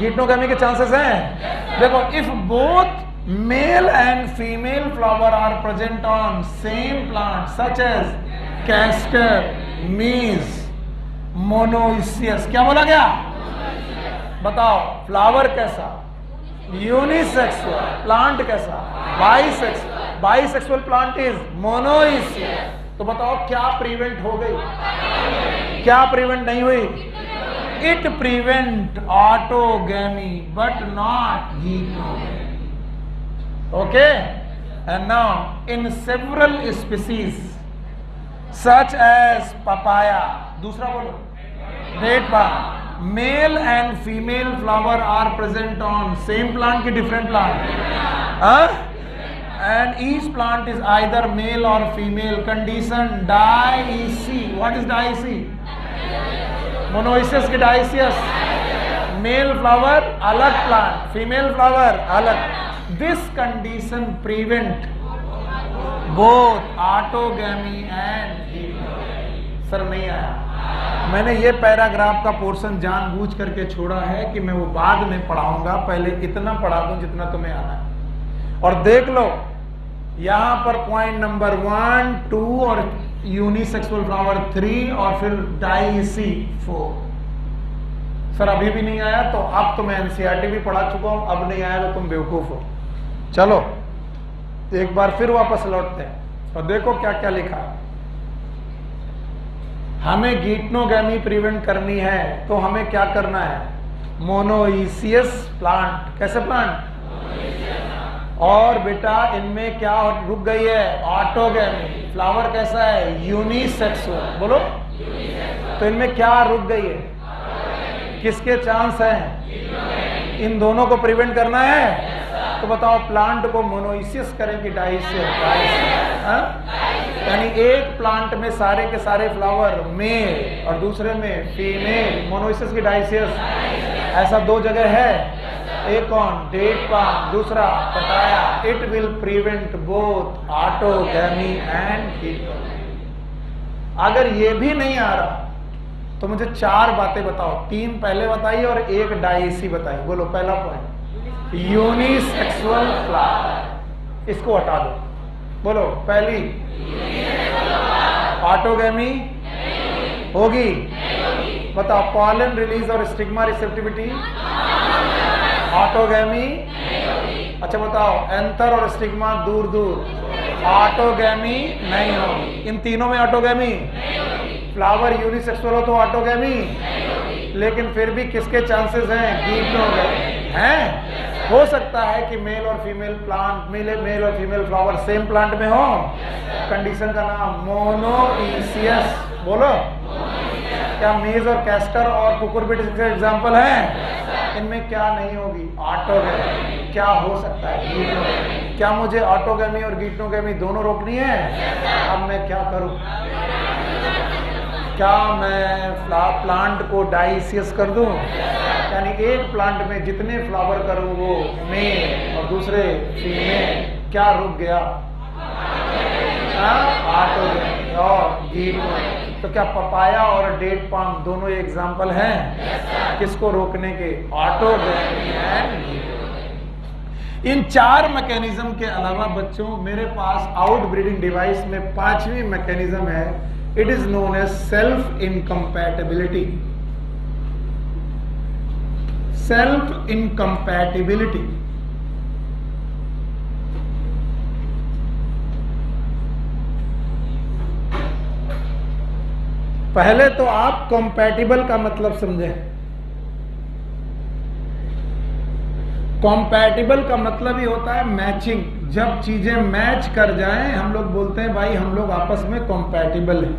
गीटोगैमी के चांसेस हैं। देखो, if both male and female flower are present on same plant such as castor, maize, monoecious. क्या बोला गया? बताओ, फ्लावर कैसा? यूनिसेक्सुअल। प्लांट कैसा? Bisexual. Bisexual plant is monoecious. तो बताओ क्या प्रिवेंट हो गई? क्या प्रिवेंट नहीं हुई? It prevent autogamy but not geitonogamy. Okay, and now in several species such as papaya, दूसरा बोलो, date palm, male and female flower are present on same plant की different plant, and each plant is either male or female. Condition dioecious. What is dioecious? Monoecious की dioecious. Male flower अलग plant, female flower अलग. This condition prevent both autogamy and heterogamy. Sir नहीं आया। मैंने ये paragraph का portion जानबूझ करके छोड़ा है कि मैं वो बाद में पढ़ाऊंगा, पहले इतना पढ़ा दूं जितना तुम्हें आना है। और देख लो, यहां पर पॉइंट नंबर 1, 2 और यूनिसेक्सुअल फ्लावर 3 और फिर डाइसी 4। सर अभी भी नहीं आया, तो अब तो मैं एनसीईआरटी भी पढ़ा चुका हूं, अब नहीं आया तो तुम बेवकूफ हो। चलो एक बार फिर वापस लौटते हैं और देखो क्या क्या लिखा है। हमें गीटोगैमी प्रिवेंट करनी है तो हमें क्या करना है? Monoecious plant. कैसे प्लांट? और बेटा इनमें क्या रुक गई है? ऑटोगैमी। फ्लावर कैसा है? यूनिसेक्सुअल। बोलो, तो इनमें क्या रुक गई है? किसके चांस हैं? इन दोनों को प्रिवेंट करना है। तो बताओ, प्लांट को मोनोइसियस करें कि डाइसियस? यानी एक प्लांट में सारे के सारे फ्लावर मेल और दूसरे में फीमेल। मोनोइसियस की डाइसियस? ऐसा 2 जगह है, एक कौन? डेट पाम, दूसरा papaya. It will prevent both autogamy and geitonogamy. अगर ये भी नहीं आ रहा तो मुझे 4 बातें बताओ। 3 पहले बताइए और 1 डाइसी बताइए। बोलो, पहला पॉइंट यूनिसेक्सुअल फ्लावर, इसको हटा दो। बोलो, पहली ऑटोगैमी होगी? बताओ, पॉलन रिलीज और स्टिग्मा रिसेप्टिविटी? ऑटोगैमी? अच्छा बताओ, एंथर और स्टिग्मा दूर दूर? ऑटोगैमी नहीं होगी। इन तीनों में ऑटोगैमी? फ्लावर यूनिसेक्सुअल हो तो ऑटोगैमी, लेकिन फिर भी किसके चांसेस हैं? गीटोगैमी हैं। हो सकता है कि मेल और फीमेल प्लांट, मेल और फीमेल फ्लावर सेम प्लांट में हो। कंडीशन का नाम मोनोइसियस। बोलो, क्या मेज और कैस्टर और कुकुरबिट इसके एग्जाम्पल हैं? इनमें क्या नहीं होगी? ऑटोगैमी। क्या हो सकता है? गीटोगैमी। क्या मुझे ऑटोगैमी और गीटोगैमी दोनों रोकनी है? अब मैं क्या करूं? क्या मैं प्लांट को डाइसियस कर दूं? यानी एक प्लांट में जितने फ्लावर करूं वो मेल और दूसरे फीमेल। क्या रुक गया? ऑटोगैमी और गीटोगैमी। तो क्या पपाया और डेट पाम दोनों एग्जाम्पल हैं? किसको रोकने के? Autogamy and. इन 4 मैकेनिज्म के अलावा बच्चों मेरे पास आउटब्रीडिंग डिवाइस में 5वीं मैकेनिज्म है, it is known as self incompatibility. Self incompatibility. पहले तो आप कंपैटिबल का मतलब समझें। कंपैटिबल का मतलब ही होता है मैचिंग। जब चीजें मैच कर जाएं हम लोग बोलते हैं भाई हम लोग आपस में कंपैटिबल हैं।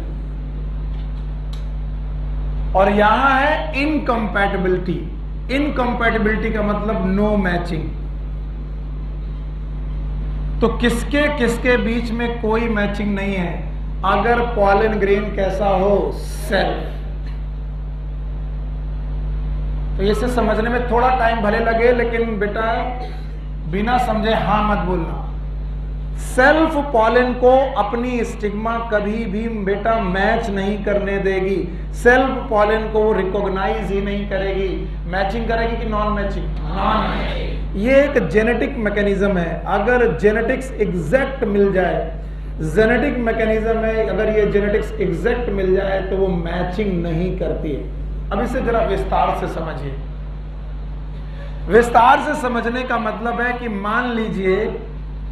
और यहां है इनकम्पैटिबिलिटी। इनकम्पैटिबिलिटी का मतलब नो मैचिंग। तो किसके किसके बीच में कोई मैचिंग नहीं है? अगर पॉलन ग्रेन कैसा हो? सेल्फ। तो इसे समझने में थोड़ा टाइम भले लगे, लेकिन बेटा बिना समझे हाँ मत बोलना। सेल्फ पॉलन को अपनी स्टिग्मा कभी भी बेटा मैच नहीं करने देगी। सेल्फ पॉलन को वो रिकॉग्नाइज ही नहीं करेगी। मैचिंग करेगी कि नॉन मैचिंग? Non matching. ये एक जेनेटिक मैकेनिज्म है। अगर जेनेटिक्स एग्जैक्ट मिल जाए, जेनेटिक मैकेनिज्म है, अगर ये जेनेटिक्स एग्जैक्ट मिल जाए तो वो मैचिंग नहीं करती है। अब इसे जरा विस्तार से समझिए। विस्तार से समझने का मतलब है कि मान लीजिए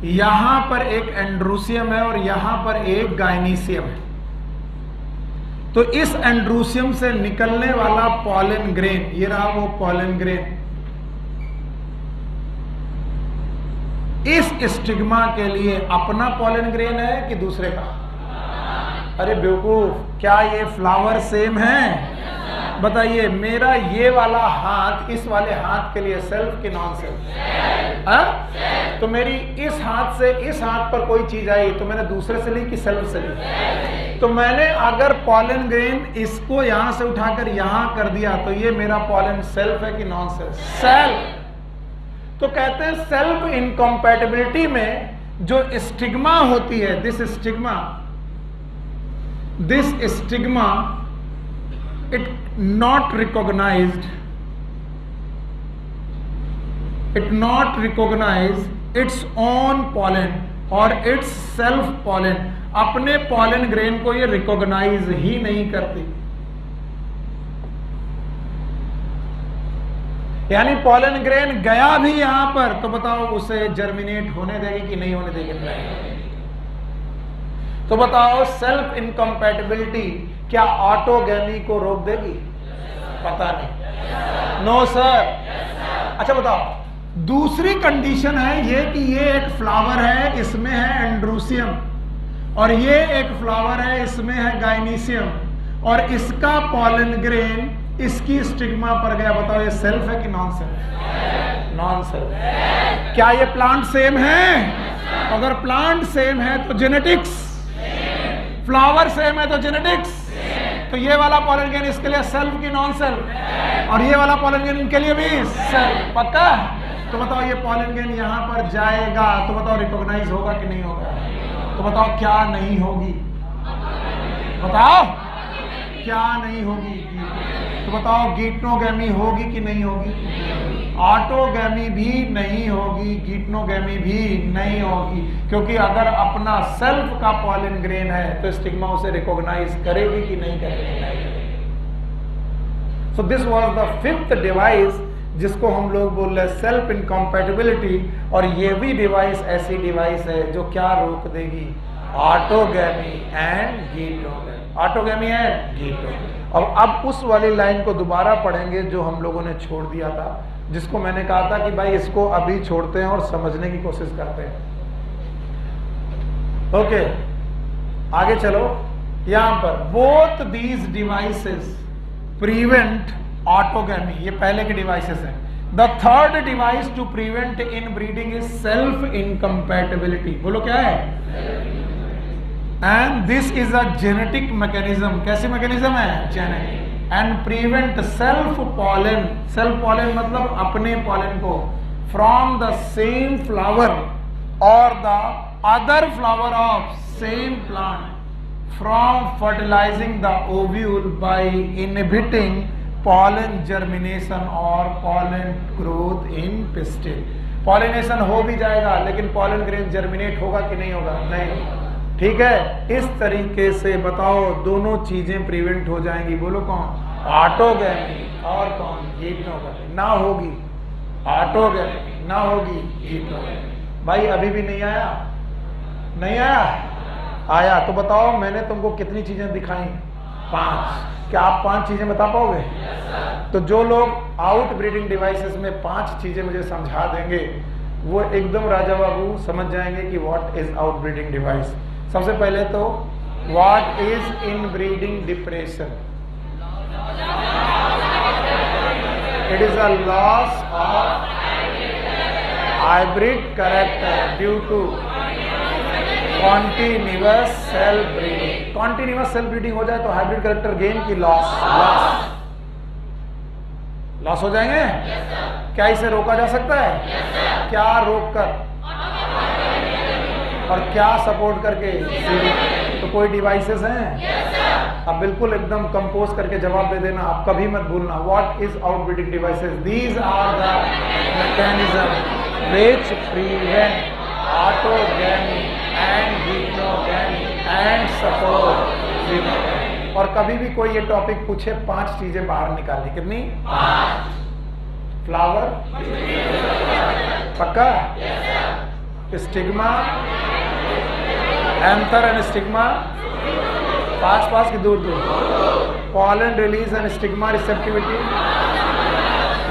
यहां पर एक एंड्रोसियम है और यहां पर एक गाइनीसियम है। तो इस एंड्रोसियम से निकलने वाला पॉलन ग्रेन, ये रहा वो पॉलन ग्रेन, इस स्टिग्मा के लिए अपना पॉलन ग्रेन है कि दूसरे का? अरे बेवकूफ, क्या ये फ्लावर सेम है? बताइए, मेरा ये वाला हाथ इस वाले हाथ के लिए सेल्फ कि नॉन सेल्फ? तो मेरी इस हाथ से इस हाथ पर कोई चीज आई तो मैंने दूसरे से ली कि सेल्फ से ली? तो मैंने अगर पॉलन ग्रेन इसको यहां से उठाकर यहां कर दिया तो ये मेरा पॉलन सेल्फ है कि नॉन सेल्फ? सेल्फ। तो कहते हैं सेल्फ इनकम्पैटिबिलिटी में जो स्टिग्मा होती है, this stigma it not recognized its own pollen और its self pollen। अपने pollen grain को ये recognize ही नहीं करती। यानी pollen grain गया भी यहां पर तो बताओ उसे जर्मिनेट होने देगी कि नहीं होने देगी? तो बताओ सेल्फ इनकम्पैटिबिलिटी क्या ऑटोगैमी को रोक देगी? पता नहीं। No sir. अच्छा बताओ, दूसरी कंडीशन है ये कि ये एक फ्लावर है, इसमें है एंड्रोसियम, और ये एक फ्लावर है, इसमें है गाइनीसियम, और इसका पॉलन ग्रेन इसकी स्टिग्मा पर गया। बताओ ये सेल्फ है कि नॉन सेल्फ? Non self. क्या ये प्लांट सेम है? अगर प्लांट सेम है तो जेनेटिक्स, फ्लावर सेम है तो जेनेटिक्स। तो ये वाला पॉलन ग्रेन इसके लिए सेल्फ की नॉन सेल्फ, और ये वाला पॉलन ग्रेन इनके लिए भी सेल्फ। पक्का? तो बताओ ये पॉलन ग्रेन यहां पर जाएगा तो बताओ रिकॉग्नाइज होगा कि नहीं होगा? तो बताओ क्या नहीं होगी? बताओ क्या नहीं होगी? तो बताओ गीटनोगैमी होगी कि नहीं होगी? ऑटोगैमी भी नहीं होगी, गीटनोगैमी भी नहीं होगी, क्योंकि अगर अपना सेल्फ का पॉलन ग्रेन है तो स्टिग्मा उसे रिकॉग्नाइज करेगी कि नहीं करेगी? So this was the 5th device जिसको हम लोग बोल रहे हैं सेल्फ इनकम्पैटिबिलिटी। और ये भी डिवाइस ऐसी डिवाइस है जो क्या रोक देगी? Autogamy and geitonogamy. Autogamy and geitonogamy. और अब उस वाली लाइन को दोबारा पढ़ेंगे जो हम लोगों ने छोड़ दिया था, जिसको मैंने कहा था कि भाई इसको अभी छोड़ते हैं और समझने की कोशिश करते हैं। ओके, आगे चलो। यहां पर both these devices prevent autogamy, ये पहले के डिवाइसेस हैं। The third device to prevent inbreeding is self incompatibility. बोलो क्या है? And this is a genetic mechanism. कैसी मैकेनिज्म है? Genetic. And prevent self pollen, self pollen मतलब अपने पॉलन को, फ्रॉम द सेम फ्लावर और the other flower of same plant. from fertilizing the ovule by inhibiting pollen germination or pollen growth in pistil. Pollination हो भी जाएगा लेकिन pollen grain germinate होगा कि नहीं होगा? नहीं। ठीक है, इस तरीके से बताओ दोनों चीजें प्रिवेंट हो जाएंगी। बोलो कौन? ऑटोगैमी और कौन? हीप्नोगैमी। ना होगी ऑटोगैमी, ना होगी हीप्नोगैमी। भाई अभी भी नहीं आया? नहीं आया? आया तो बताओ मैंने तुमको कितनी चीजें दिखाई? 5। क्या आप 5 चीजें बता पाओगे? तो जो लोग आउट ब्रीडिंग डिवाइसेस में 5 चीजें मुझे समझा देंगे वो एकदम राजा बाबू समझ जाएंगे कि what is out breeding device. सबसे पहले तो what is inbreeding depression? It is a loss of hybrid character due to continuous self breeding. Continuous self breeding हो जाए तो हाइब्रिड कैरेक्टर गेन की लॉस हो जाएंगे। क्या इसे रोका जा सकता है? क्या रोक कर और क्या सपोर्ट करके? तो कोई डिवाइसेस हैं? अब बिल्कुल एकदम कंपोज करके जवाब दे देना, आप कभी मत भूलना। What is outbreeding devices? These are the mechanism which prevent autogamy and geitonogamy and support. और कभी भी कोई ये टॉपिक पूछे 5 चीजें बाहर निकालनी। कितनी? 5। फ्लावर पक्का? स्टिग्मा, एंथर एंड स्टिग्मा 5 की दूर दूर। Pollen release and stigma receptivity,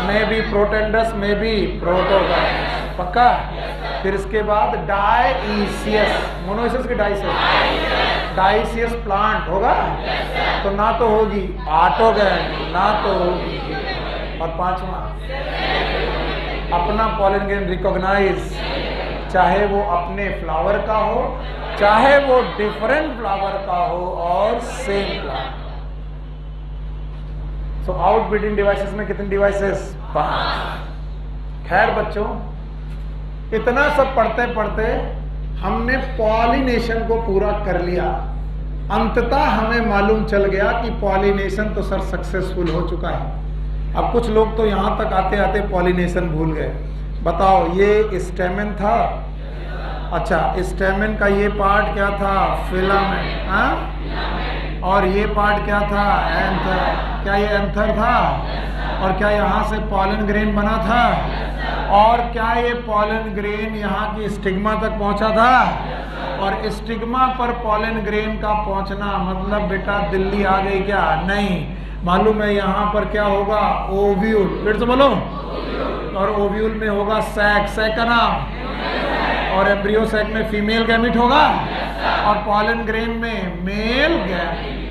may be protandrous, may be protogynous. पक्का? फिर इसके बाद डाइसियस, मोनोसियस की डाइसियस प्लांट होगा तो ना तो होगी ऑटोगैमी, ना तो होगी। और 5वां अपना पॉलन ग्रेन रिकॉग्नाइज, चाहे वो अपने फ्लावर का हो चाहे वो डिफरेंट फ्लावर का हो और same plant. So out breeding devices में कितनी डिवाइसेस? 5। खैर बच्चों, इतना सब पढ़ते पढ़ते हमने पॉलिनेशन को पूरा कर लिया। अंततः हमें मालूम चल गया कि पॉलिनेशन तो सर सक्सेसफुल हो चुका है। अब कुछ लोग तो यहां तक आते आते पॉलिनेशन भूल गए। बताओ ये स्टेमेन था? अच्छा, स्टेमेन का ये पार्ट क्या था? फिलामेंट। हाँ, और ये पार्ट क्या था? एंथर। क्या ये एंथर था? और क्या यहाँ से पॉलन ग्रेन बना था? और क्या ये पॉलन ग्रेन यहाँ की स्टिग्मा तक पहुंचा था? और स्टिग्मा पर पॉलन ग्रेन का पहुंचना मतलब बेटा दिल्ली आ गई क्या? नहीं, मालूम है यहाँ पर क्या होगा? ओव्यूल। फिर से बोलो। और ओव्यूल में होगा सैक, सैक का नाम। और एम्ब्रियो सैक में फीमेल गैमिट होगा और पॉलन ग्रेन में मेल गैमिट।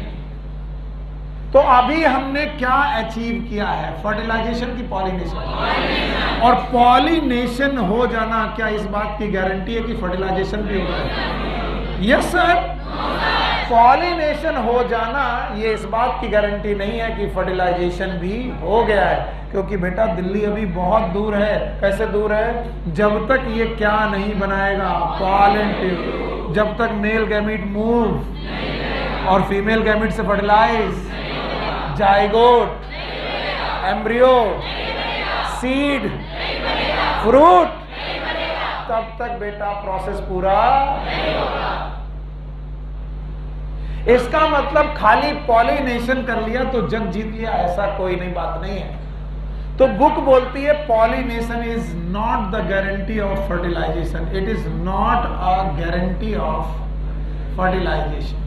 तो अभी हमने क्या अचीव किया है? फर्टिलाइजेशन की पॉलिनेशन। और पॉलिनेशन हो जाना क्या इस बात की गारंटी है कि फर्टिलाइजेशन भी होगा? Yes sir. पॉलिनेशन हो जाना ये इस बात की गारंटी नहीं है कि फर्टिलाइजेशन भी हो गया है, क्योंकि बेटा दिल्ली अभी बहुत दूर है। कैसे दूर है? जब तक ये क्या नहीं बनाएगा? Pollen tube. जब तक मेल गैमिट मूव और फीमेल गैमिट से fertilize, zygote, embryo, seed, fruit, तब तक बेटा प्रोसेस पूरा नहीं होगा। इसका मतलब खाली पॉलिनेशन कर लिया तो जग जीत लिया, ऐसा कोई नहीं, बात नहीं है। तो बुक बोलती है pollination is not the guarantee of fertilization, it is not a guarantee of fertilization.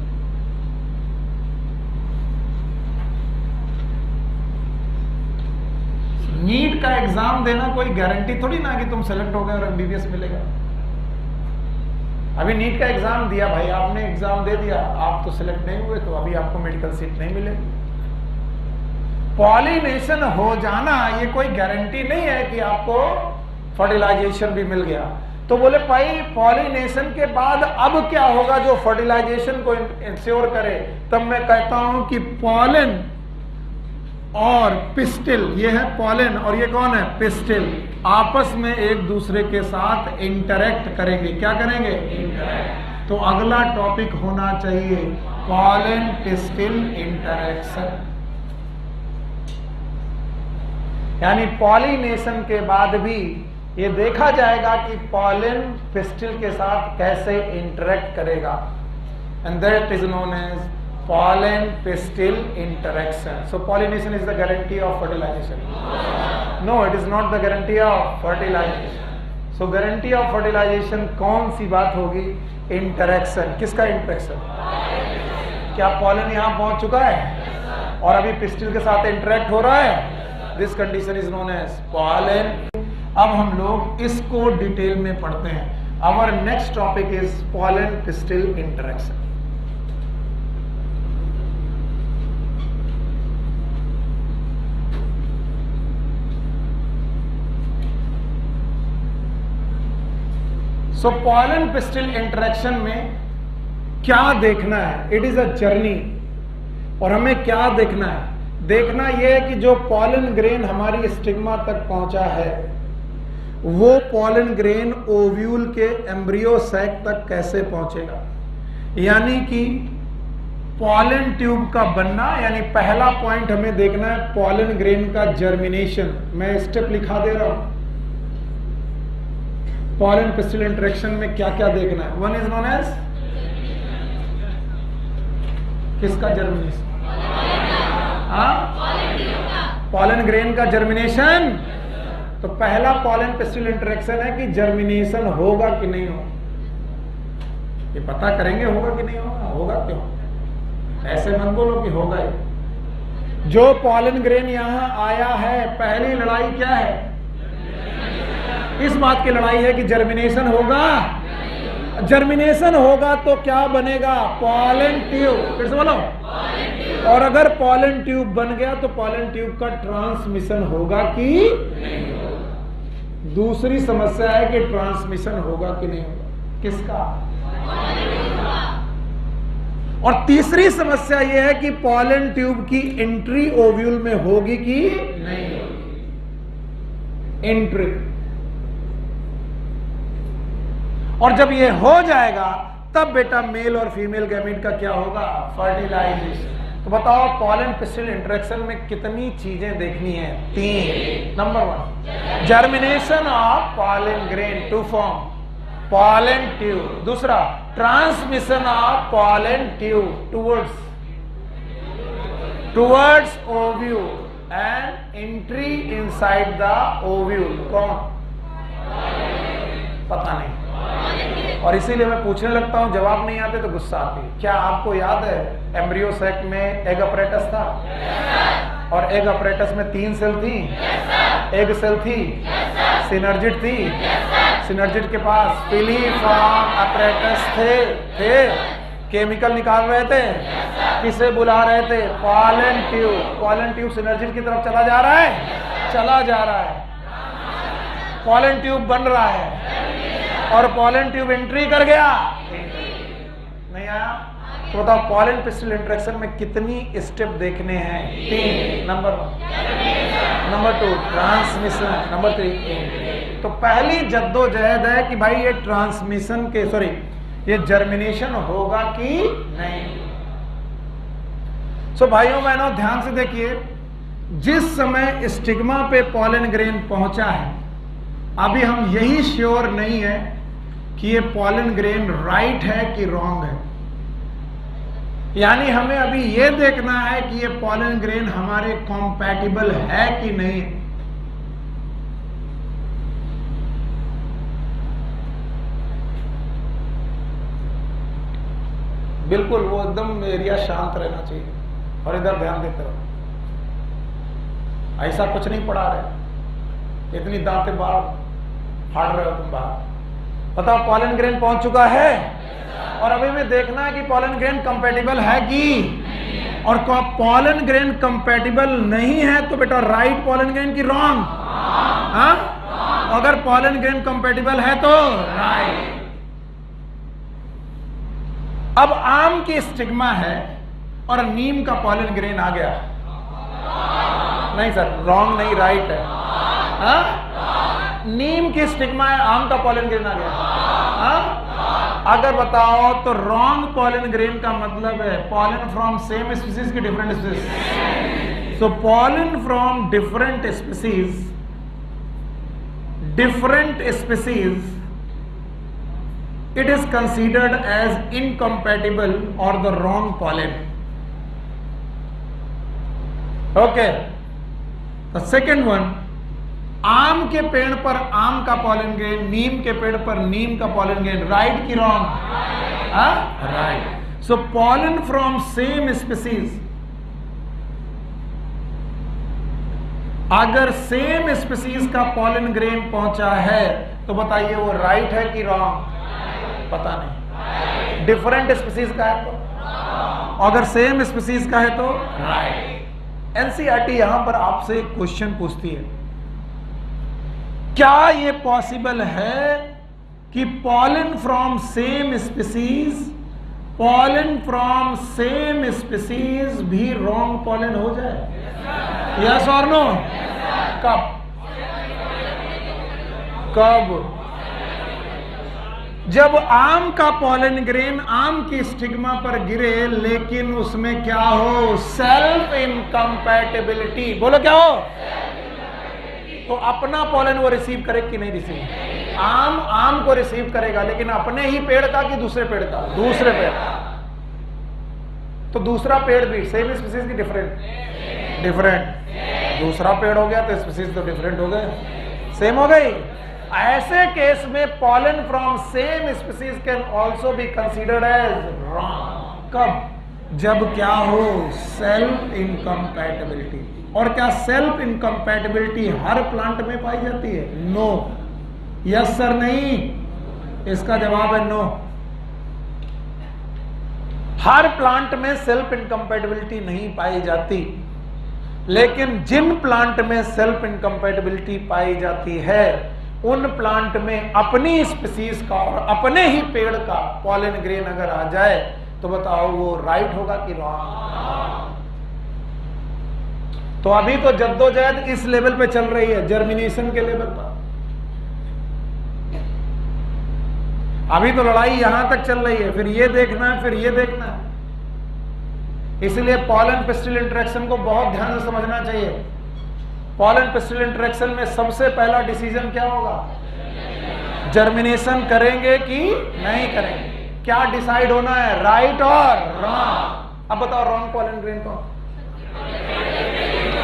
NEET का एग्जाम देना कोई गारंटी थोड़ी ना कि तुम सेलेक्ट हो गए और एमबीबीएस मिलेगा। अभी नीट का एग्जाम दिया भाई, आपने एग्जाम दे दिया, आप तो सिलेक्ट नहीं हुए, तो अभी आपको मेडिकल सीट नहीं मिलेगी। पॉलिनेशन हो जाना ये कोई गारंटी नहीं है कि आपको फर्टिलाइजेशन भी मिल गया। तो बोले भाई पॉलिनेशन के बाद अब क्या होगा जो फर्टिलाइजेशन को इंश्योर करे? तब मैं कहता हूं कि पॉलन और पिस्टिल, ये है पॉलन और ये कौन है? पिस्टिल, आपस में एक दूसरे के साथ इंटरेक्ट करेंगे। क्या करेंगे? तो अगला टॉपिक होना चाहिए पॉलन पिस्टिल इंटरेक्शन, यानी पॉलिनेशन के बाद भी ये देखा जाएगा कि पॉलन पिस्टिल के साथ कैसे इंटरेक्ट करेगा, and that is known as pollen pistil interaction. So pollination is the guarantee of fertilization. No, it is not the guarantee of fertilization. So guarantee of fertilization कौन सी बात होगी? Interaction. किसका interaction? क्या pollen यहाँ पहुँच चुका है और अभी pistil के साथ interact हो रहा है? This condition is known as pollen. अब हम लोग इसको डिटेल में पढ़ते हैं. Our next topic is pollen pistil interaction. So pollen pistil interaction में क्या देखना है? इट इज अ जर्नी, और हमें क्या देखना है? देखना यह है कि जो पॉलन ग्रेन हमारी स्टिग्मा तक पहुंचा है वो पॉलन ग्रेन ओव्यूल के एम्ब्रियो सैक तक कैसे पहुंचेगा, यानी कि पॉलन ट्यूब का बनना, यानी पहला पॉइंट हमें देखना है पॉलन ग्रेन का जर्मिनेशन. मैं स्टेप लिखा दे रहा हूं. पॉलन पिस्टिल इंटरेक्शन में क्या क्या देखना है? वन इज नोन एज किसका जर्मिनेशन? पॉलन ग्रेन का जर्मिनेशन. तो पहला पॉलन पिस्टिल इंटरेक्शन है कि जर्मिनेशन होगा कि नहीं होगा. ये पता करेंगे होगा कि नहीं होगा. होगा क्यों? ऐसे मत बोलो कि होगा ही. जो पॉलन ग्रेन यहां आया है, पहली लड़ाई क्या है? इस बात की लड़ाई है कि जर्मिनेशन होगा. जर्मिनेशन होगा तो क्या बनेगा? Pollen tube. फिर से बोलो. और अगर पॉलन ट्यूब बन गया तो पॉलन ट्यूब का ट्रांसमिशन होगा कि दूसरी समस्या है कि ट्रांसमिशन होगा कि नहीं होगा. किसका? और तीसरी समस्या यह है कि पॉलन ट्यूब की एंट्री ओव्यूल में होगी कि नहीं होगी. एंट्री. और जब ये हो जाएगा तब बेटा मेल और फीमेल गैमेट का क्या होगा? फर्टिलाइजेशन. तो बताओ पॉलन पिस्टिल इंटरेक्शन में कितनी चीजें देखनी है? 3. Number 1 germination of pollen grain to form pollen tube. दूसरा transmission of pollen tube towards ovule and entry inside the ovule. कौन? पता नहीं. और इसीलिए मैं पूछने लगता हूं, जवाब नहीं आते तो गुस्सा आती है. क्या आपको याद है एम्ब्रियो सैक में एग अपरेटस था? और एग अपरेटस में 3 सेल थी. एग सेल थी, सिनर्जिड थी. सिनर्जिड के पास फिलीफॉर्म अपरेटस थे. केमिकल निकाल रहे थे. किसे बुला रहे थे? Pollen tube. Pollen tube synergid की तरफ चला जा रहा है. चला जा रहा है. पॉलन ट्यूब बन रहा है और पॉलन ट्यूब एंट्री कर गया. नहीं आया? तो बताओ पॉलन पिस्टिल इंटरेक्शन में कितनी स्टेप देखने हैं? 3. नंबर 1. Number 2 transmission. नंबर 3 तो पहली जद्दोजहद है कि भाई ये ट्रांसमिशन के ये जर्मिनेशन होगा कि नहीं. सो भाइयों बहनों ध्यान से देखिए, जिस समय स्टिग्मा पे पॉलन ग्रेन पहुंचा है अभी हम यही श्योर नहीं है कि ये पॉलन ग्रेन राइट है कि रॉन्ग है. यानी हमें अभी ये देखना है कि ये पॉलन ग्रेन हमारे कॉम्पैटिबल है कि नहीं. बिल्कुल वो एकदम एरिया शांत रहना चाहिए और इधर ध्यान देते रहो. ऐसा कुछ नहीं पढ़ा रहे, इतनी दांतें बाहर फाड़ रहे हो तुम बाहर. बताओ पॉलन ग्रेन पहुंच चुका है और अभी में देखना है कि पॉलन ग्रेन कंपैटिबल है कि, और पॉलन ग्रेन कंपैटिबल नहीं है तो बेटा राइट पॉलन ग्रेन की रॉन्ग. हाँ, अगर पॉलन ग्रेन कंपैटिबल है तो राइट. अब आम की स्टिग्मा है और नीम का पॉलन ग्रेन आ गया. नहीं सर, रॉन्ग नहीं, राइट है. हाँ? नीम की स्टिग्मा है, आम का पॉलन ग्रेन आ गया. हाँ? अगर बताओ तो रॉन्ग पॉलन ग्रेन का मतलब है पॉलन फ्रॉम सेम स्पीसीज की different species. So pollen from different species it is considered as incompatible or the wrong pollen. Okay, the second one, आम के पेड़ पर आम का पॉलन ग्रेन, नीम के पेड़ पर नीम का पॉलन ग्रेन, राइट की wrong? Right. So pollen from same species, अगर सेम स्पीसीज का पॉलन ग्रेन पहुंचा है तो बताइए वो राइट है कि रॉन्ग? पता नहीं। डिफरेंट स्पीसीज का है तो, अगर सेम स्पीसीज का है तो राइट। एनसीईआरटी यहां पर आपसे एक क्वेश्चन पूछती है, क्या ये पॉसिबल है कि पॉलन फ्रॉम सेम स्पीसीज भी रॉन्ग पॉलन हो जाए? यस और नो? कब? जब आम का पॉलन ग्रेन आम की स्टिग्मा पर गिरे लेकिन उसमें क्या हो? Self incompatibility. बोलो क्या हो? तो अपना पॉलन वो रिसीव करे कि नहीं रिसीव? आम को रिसीव करेगा, लेकिन अपने ही पेड़ का कि दूसरे पेड़ का? दूसरे पेड़ का। तो दूसरा पेड़ भी सेम स्पीसीज की डिफरेंट दूसरा पेड़ हो गया तो स्पीसीज तो डिफरेंट हो गए, सेम हो गई। ऐसे केस में pollen from same species can also be considered as wrong. कब? जब क्या हो? Self incompatibility. और क्या सेल्फ इनकम्पैटिबिलिटी हर प्लांट में पाई जाती है? नो। Yes sir? नहीं। इसका जवाब है नो। हर प्लांट में सेल्फ इनकम्पैटिबिलिटी नहीं पाई जाती, लेकिन जिन प्लांट में सेल्फ इनकम्पैटिबिलिटी पाई जाती है उन प्लांट में अपनी स्पीसीज का और अपने ही पेड़ का पॉलन ग्रेन अगर आ जाए तो बताओ वो राइट होगा कि रॉन्ग? तो अभी तो जद्दोजहद इस लेवल पे चल रही है, जर्मिनेशन के लेवल पर। अभी तो लड़ाई यहां तक चल रही है, फिर ये देखना है, फिर ये देखना है। इसलिए पॉलन पिस्टिल इंटरेक्शन को बहुत ध्यान से समझना चाहिए। पॉलन पिस्टिल इंटरेक्शन में सबसे पहला डिसीजन क्या होगा? जर्मिनेशन करेंगे कि नहीं करेंगे। क्या डिसाइड होना है? राइट और रॉन्ग? अब बताओ रॉन्ग पॉलन ग्रेन को?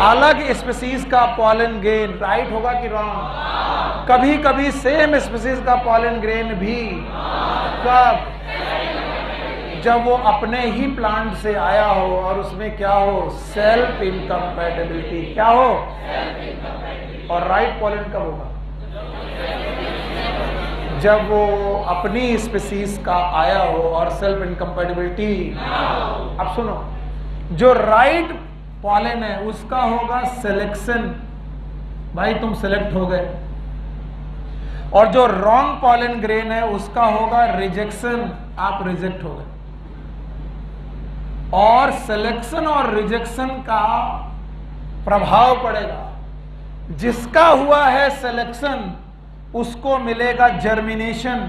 अलग स्पीसीज का पॉलन ग्रेन राइट होगा कि रॉन्ग? कभी कभी सेम स्पीसीज का पॉलन ग्रेन भी। कब? जब वो अपने ही प्लांट से आया हो और उसमें क्या हो? Self incompatibility. क्या हो? और राइट पॉलन कब होगा? जब वो अपनी स्पीसीज का आया हो और सेल्फ इनकम्पैटिबिलिटी। अब सुनो, जो राइट पॉलन है उसका होगा सिलेक्शन, भाई तुम सिलेक्ट हो गए। और जो रॉन्ग पॉलन ग्रेन है उसका होगा रिजेक्शन, आप रिजेक्ट हो गए। और सिलेक्शन और रिजेक्शन का प्रभाव पड़ेगा। जिसका हुआ है सिलेक्शन उसको मिलेगा जर्मिनेशन,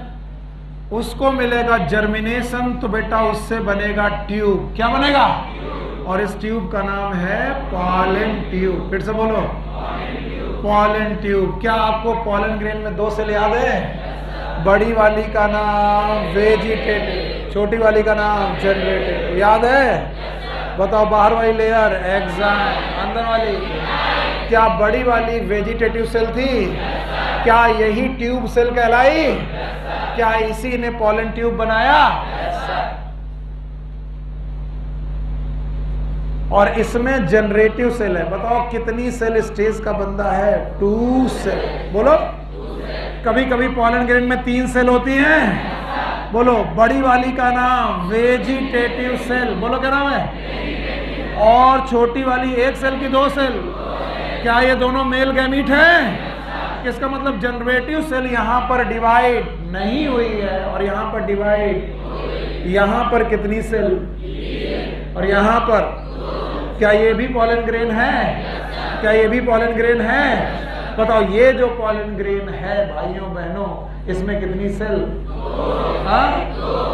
उसको मिलेगा जर्मिनेशन, तो बेटा उससे बनेगा ट्यूब। क्या बनेगा? और इस ट्यूब का नाम है पॉलन ट्यूब। फिर से बोलो, पॉलन ट्यूब। क्या आपको पॉलन ग्रेन में दो सेल याद है? बड़ी वाली का नाम वेजिटेटिव, छोटी वाली का नाम जनरेटिव। याद है? बताओ, बाहर वाली लेयर एक्साइम, अंदर वाली? क्या बड़ी वाली वेजिटेटिव सेल थी? क्या यही ट्यूब सेल कहलाई? क्या इसी ने पॉलन ट्यूब बनाया? और इसमें जनरेटिव सेल है। बताओ कितनी सेल स्टेज का बंदा है? 2 सेल। बोलो, कभी कभी पॉलन ग्रेन में 3 सेल होती हैं। बोलो, बड़ी वाली का नाम वेजिटेटिव सेल। बोलो क्या नाम है? और छोटी वाली 1 सेल की 2 सेल। क्या ये दोनों मेल गैमीट हैं? इसका मतलब जनरेटिव सेल यहां पर डिवाइड नहीं हुई है और यहां पर डिवाइड। यहां पर कितनी सेल? और यहां पर क्या ये भी पॉलन ग्रेन है? क्या ये भी पॉलन ग्रेन है? बताओ ये जो पॉलन ग्रेन है भाइयों बहनों, इसमें कितनी सेल? हाँ?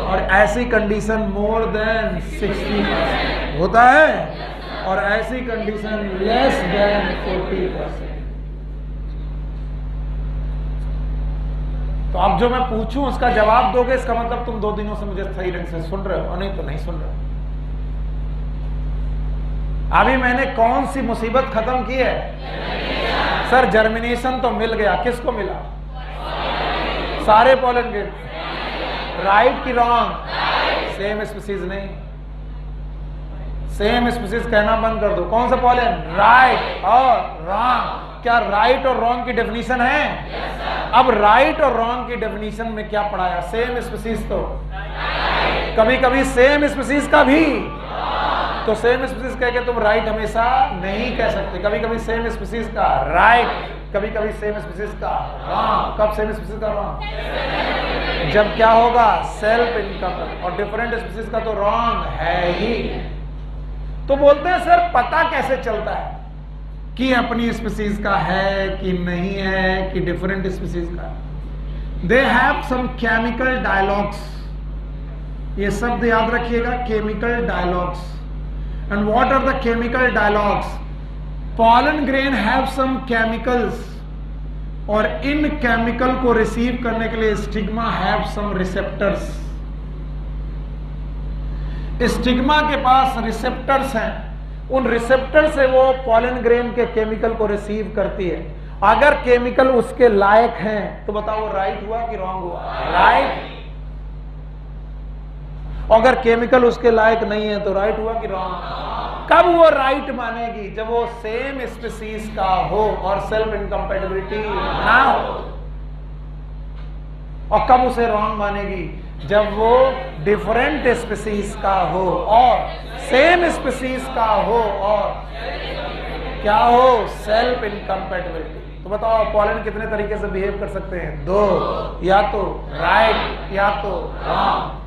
और ऐसी कंडीशन मोर देन 60% होता है और ऐसी कंडीशन लेस देन 40%। तो अब जो मैं पूछूं उसका जवाब दोगे, इसका मतलब तुम 2 दिनों से मुझे सही ढंग से सुन रहे हो, और नहीं तो नहीं सुन रहे हो। अभी मैंने कौन सी मुसीबत खत्म की है? सर जर्मिनेशन तो मिल गया, किसको मिला? सारे पॉलन ग्रेन। राइट की रॉन्ग? सेम स्पीसीज नहीं, सेम स्पीसीज कहना बंद कर दो। कौन सा पॉलन? राइट और रॉन्ग। क्या राइट और रॉन्ग की डेफिनेशन है? अब राइट और रॉन्ग की डेफिनेशन में क्या पढ़ाया? सेम स्पीसीज तो कभी कभी सेम स्पीसीज का भी, तो सेम स्पीसीज कह के तुम राइट हमेशा नहीं कह सकते। कभी कभी सेम स्पीसीज का राइट, कभी कभी सेम स्पीसीज का रॉन्ग। कब सेम स्पीसीज का रॉन्ग? जब क्या होगा? Self income. और डिफरेंट स्पीसीज का तो रॉन्ग है ही। तो बोलते हैं सर पता कैसे चलता है कि अपनी स्पीसीज का है कि नहीं है, कि डिफरेंट स्पीसीज का? They have some chemical dialogues. ये शब्द याद रखिएगा, chemical dialogues. And what are the chemical dialogues? Pollen grain have some chemicals, और इन केमिकल को रिसीव करने के लिए stigma have some receptors. Stigma के पास रिसेप्टर्स हैं, उन रिसेप्टर से वो पॉलन ग्रेन के केमिकल को रिसीव करती है। अगर केमिकल उसके लायक हैं तो बताओ राइट हुआ कि रॉन्ग हुआ? राइट। अगर केमिकल उसके लायक नहीं है तो राइट हुआ कि रॉन्ग? कब वो राइट मानेगी? जब वो सेम स्पीसीज का हो और सेल्फ इनकम्पैटिबिलिटी ना हो। और कब उसे रॉन्ग मानेगी? जब वो डिफरेंट स्पीसीज का हो और सेम स्पीसीज का हो और क्या हो? Self incompatibility. तो बताओ पॉलन कितने तरीके से बिहेव कर सकते हैं? 2, या तो राइट या तो रॉन्ग।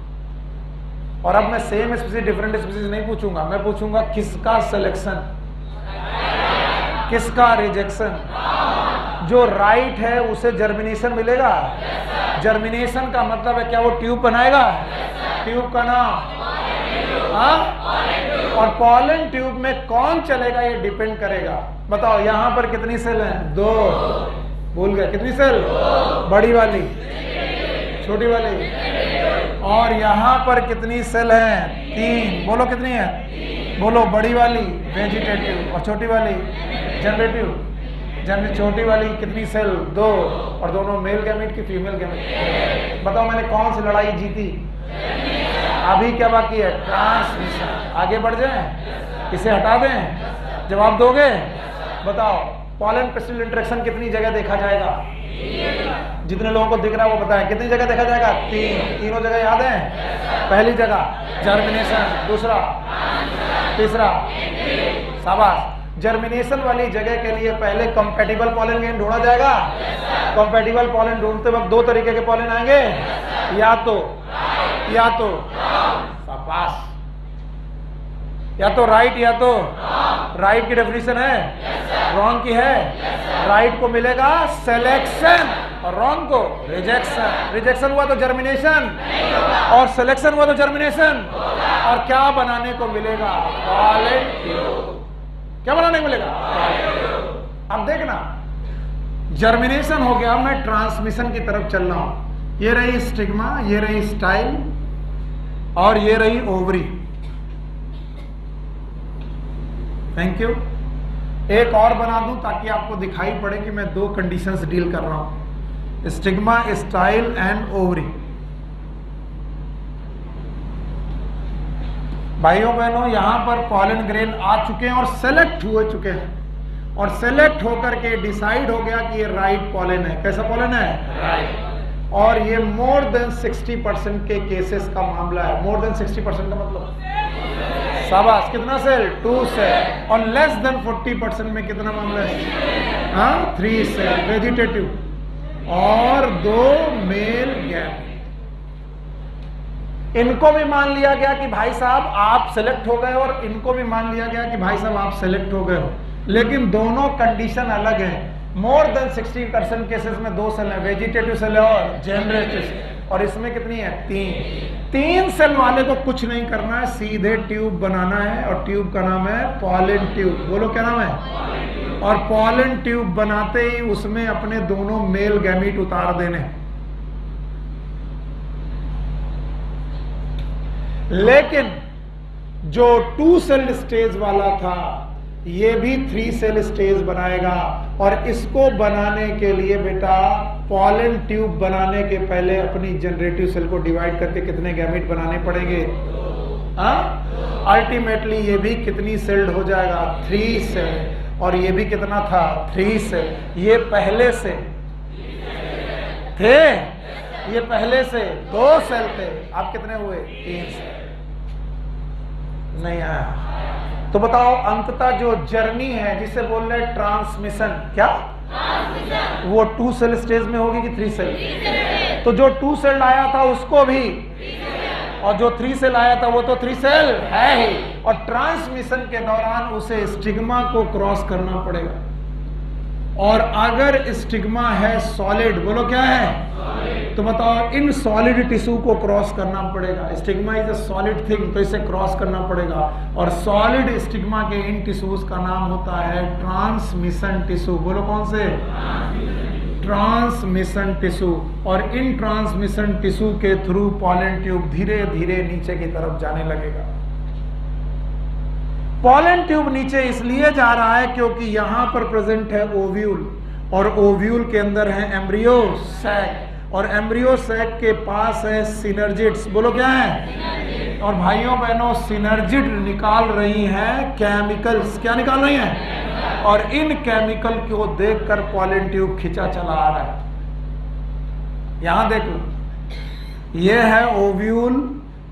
और अब मैं सेम स्पीसीज डिफरेंट स्पीसीज नहीं पूछूंगा, मैं पूछूंगा किसका सिलेक्शन, किसका रिजेक्शन। जो राइट है उसे जर्मिनेशन मिलेगा। जर्मिनेशन का मतलब है क्या? वो ट्यूब बनाएगा। ट्यूब का नाम? और पॉलन ट्यूब में कौन चलेगा ये डिपेंड करेगा। बताओ यहां पर कितनी सेल हैं? 2। भूल गए? कितनी सेल? बड़ी वाली, छोटी वाली। और यहां पर कितनी सेल हैं? 3। बोलो कितनी है? बोलो। बड़ी वाली वेजिटेटिव और छोटी वाली जनरेटिव। छोटी वाली कितनी सेल? 2। और दोनों मेल गैमेट की फीमेल गैमेट। बताओ मैंने कौन सी लड़ाई जीती? अभी क्या बाकी है? ट्रांसमिशन। आगे बढ़ जाएं? इसे हटा दें? जवाब दोगे? बताओ पॉलन पेस्टिल इंटरेक्शन कितनी जगह देखा जाएगा? जितने लोगों को दिख रहा है वो बताएं कितनी जगह देखा जाएगा? 3। तीनों जगह याद है? पहली जगह जर्मिनेशन, दूसरा, तीसरा, शाबाश। जर्मिनेशन वाली जगह के लिए पहले कंपैटिबल पॉलन ग्रेन ढूंढा जाएगा। कंपैटिबल पॉलन ढूंढते वक्त 2 तरीके के पॉलन आएंगे, या तो शाबाश, या तो राइट या तो राइट की डेफिनेशन है, रॉन्ग की है। राइट को मिलेगा सिलेक्शन और रॉन्ग को रिजेक्शन। रिजेक्शन हुआ तो जर्मिनेशन और सिलेक्शन हुआ तो जर्मिनेशन। और क्या बनाने को मिलेगा? Pollen tube. क्या बनाने को मिलेगा? अब देखना, जर्मिनेशन हो गया, मैं ट्रांसमिशन की तरफ चल रहा हूं। ये रही स्टिग्मा, ये रही स्टाइल और ये रही ओवरी। Thank you. एक और बना दूं ताकि आपको दिखाई पड़े कि मैं 2 कंडीशंस डील कर रहा हूं, स्टिग्मा, स्टाइल एंड ओवरी। भाइयों बहनों यहां पर पॉलन ग्रेन आ चुके हैं और सेलेक्ट हो चुके हैं, और सेलेक्ट होकर के डिसाइड हो गया कि ये राइट पॉलन है। कैसा पॉलन है? राइट। और ये मोर देन 60% के केसेस का मामला है। मोर देन 60% का मतलब शाबाश, कितना सेल? 2 सेल। और लेस देन 40% में कितना मामला है? हाँ, 3 सेल वेजिटेटिव और 2 मेल गैमेट। इनको भी मान लिया गया कि भाई साहब आप सेलेक्ट हो गए, और इनको भी मान लिया गया कि भाई साहब आप सेलेक्ट हो गए हो, लेकिन दोनों कंडीशन अलग है। मोर देन 60% केसेस में 2 सेल है, वेजिटेटिव सेल है और जनरेटिव सेल, और इसमें कितनी है? 3 सेल वाले को कुछ नहीं करना है, सीधे ट्यूब बनाना है, और ट्यूब का नाम है पॉलन ट्यूब। बोलो क्या नाम है? और पॉलन ट्यूब बनाते ही उसमें अपने दोनों मेल गैमीट उतार देने। लेकिन जो 2 सेल स्टेज वाला था ये भी 3 सेल स्टेज बनाएगा, और इसको बनाने के लिए बेटा पॉलन ट्यूब बनाने के पहले अपनी जनरेटिव सेल को डिवाइड करके कितने गैमीट बनाने पड़ेंगे? अल्टीमेटली ये भी कितनी सेल्ड हो जाएगा? 3 सेल। और ये भी कितना था? 3 सेल। ये पहले से थे, ये पहले से 2 सेल थे, अब कितने हुए? 3 सेल। नहीं आया तो बताओ, अंततः जो जर्नी है जिसे बोल रहे ट्रांसमिशन, क्या वो 2 सेल स्टेज में होगी कि 3 सेल? तो जो 2 सेल आया था उसको भी, और जो 3 सेल आया था वो तो 3 सेल है ही, और ट्रांसमिशन के दौरान उसे स्टिग्मा को क्रॉस करना पड़ेगा। और अगर स्टिग्मा है सॉलिड, बोलो क्या है? तो बताओ, इन सॉलिड टिश्यू को क्रॉस करना पड़ेगा। Stigma is a solid thing, तो इसे क्रॉस करना पड़ेगा, और सॉलिड स्टिग्मा के इन टिश्यूज का नाम होता है ट्रांसमिशन टिश्यू। बोलो कौन से? Transmission tissue. और इन ट्रांसमिशन टिश्यू के थ्रू पॉलन ट्यूब धीरे धीरे नीचे की तरफ जाने लगेगा। पॉलन ट्यूब नीचे इसलिए जा रहा है क्योंकि यहां पर प्रेजेंट है ओव्यूल, और ओव्यूल के अंदर है एम्ब्रियो सैक, और एम्ब्रियो सैक के पास है सिनर्जिड्स। बोलो क्या है? और भाइयों बहनों, सिनर्जिड निकाल रही हैं केमिकल्स। क्या निकाल रही हैं? और इन केमिकल को देखकर पॉलन ट्यूब खिंचा चला आ रहा है। यहां देख लो, ये है ओव्यूल,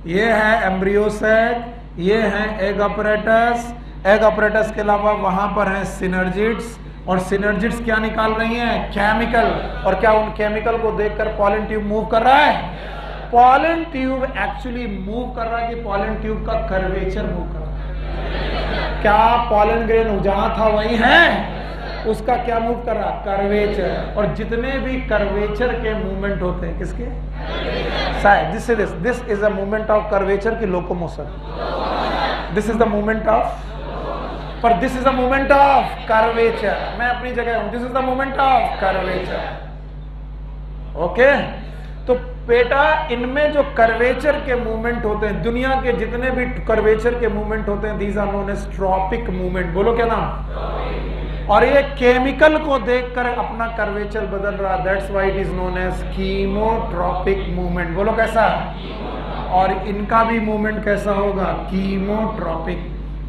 ये है एम्ब्रियो सैक, ये है एग अपरेटस। एग अपरेटस के अलावा वहां पर है सिनर्जिड्स, और सिनर्जिड्स क्या निकाल रही हैं? केमिकल। और क्या उन केमिकल को देखकर पॉलन ट्यूब मूव कर रहा है? पॉलन ट्यूब एक्चुअली मूव कर रहा है कि पॉलन ट्यूब का कर्वेचर मूव कर रहा है? क्या पॉलन ग्रेन जहां था वही है? उसका क्या मूव कर रहा? कर्वेचर। और जितने भी कर्वेचर के मूवमेंट होते हैं, किसके? This is a movement of curvature की locomotion. This is the movement of, पर this is the movement of curvature. मैं अपनी जगह हूं, this is the movement of curvature. Okay, तो बेटा इनमें जो कर्वेचर के मूवमेंट होते हैं, दुनिया के जितने भी कर्वेचर के मूवमेंट होते हैं, these are known as tropic movement. बोलो क्या नाम? और ये केमिकल को देखकर अपना कर्वेचर बदल रहा, that's why it is known as chemotropic movement. बोलो कैसा? और इनका भी मूवमेंट कैसा होगा? कीमोट्रॉपिक।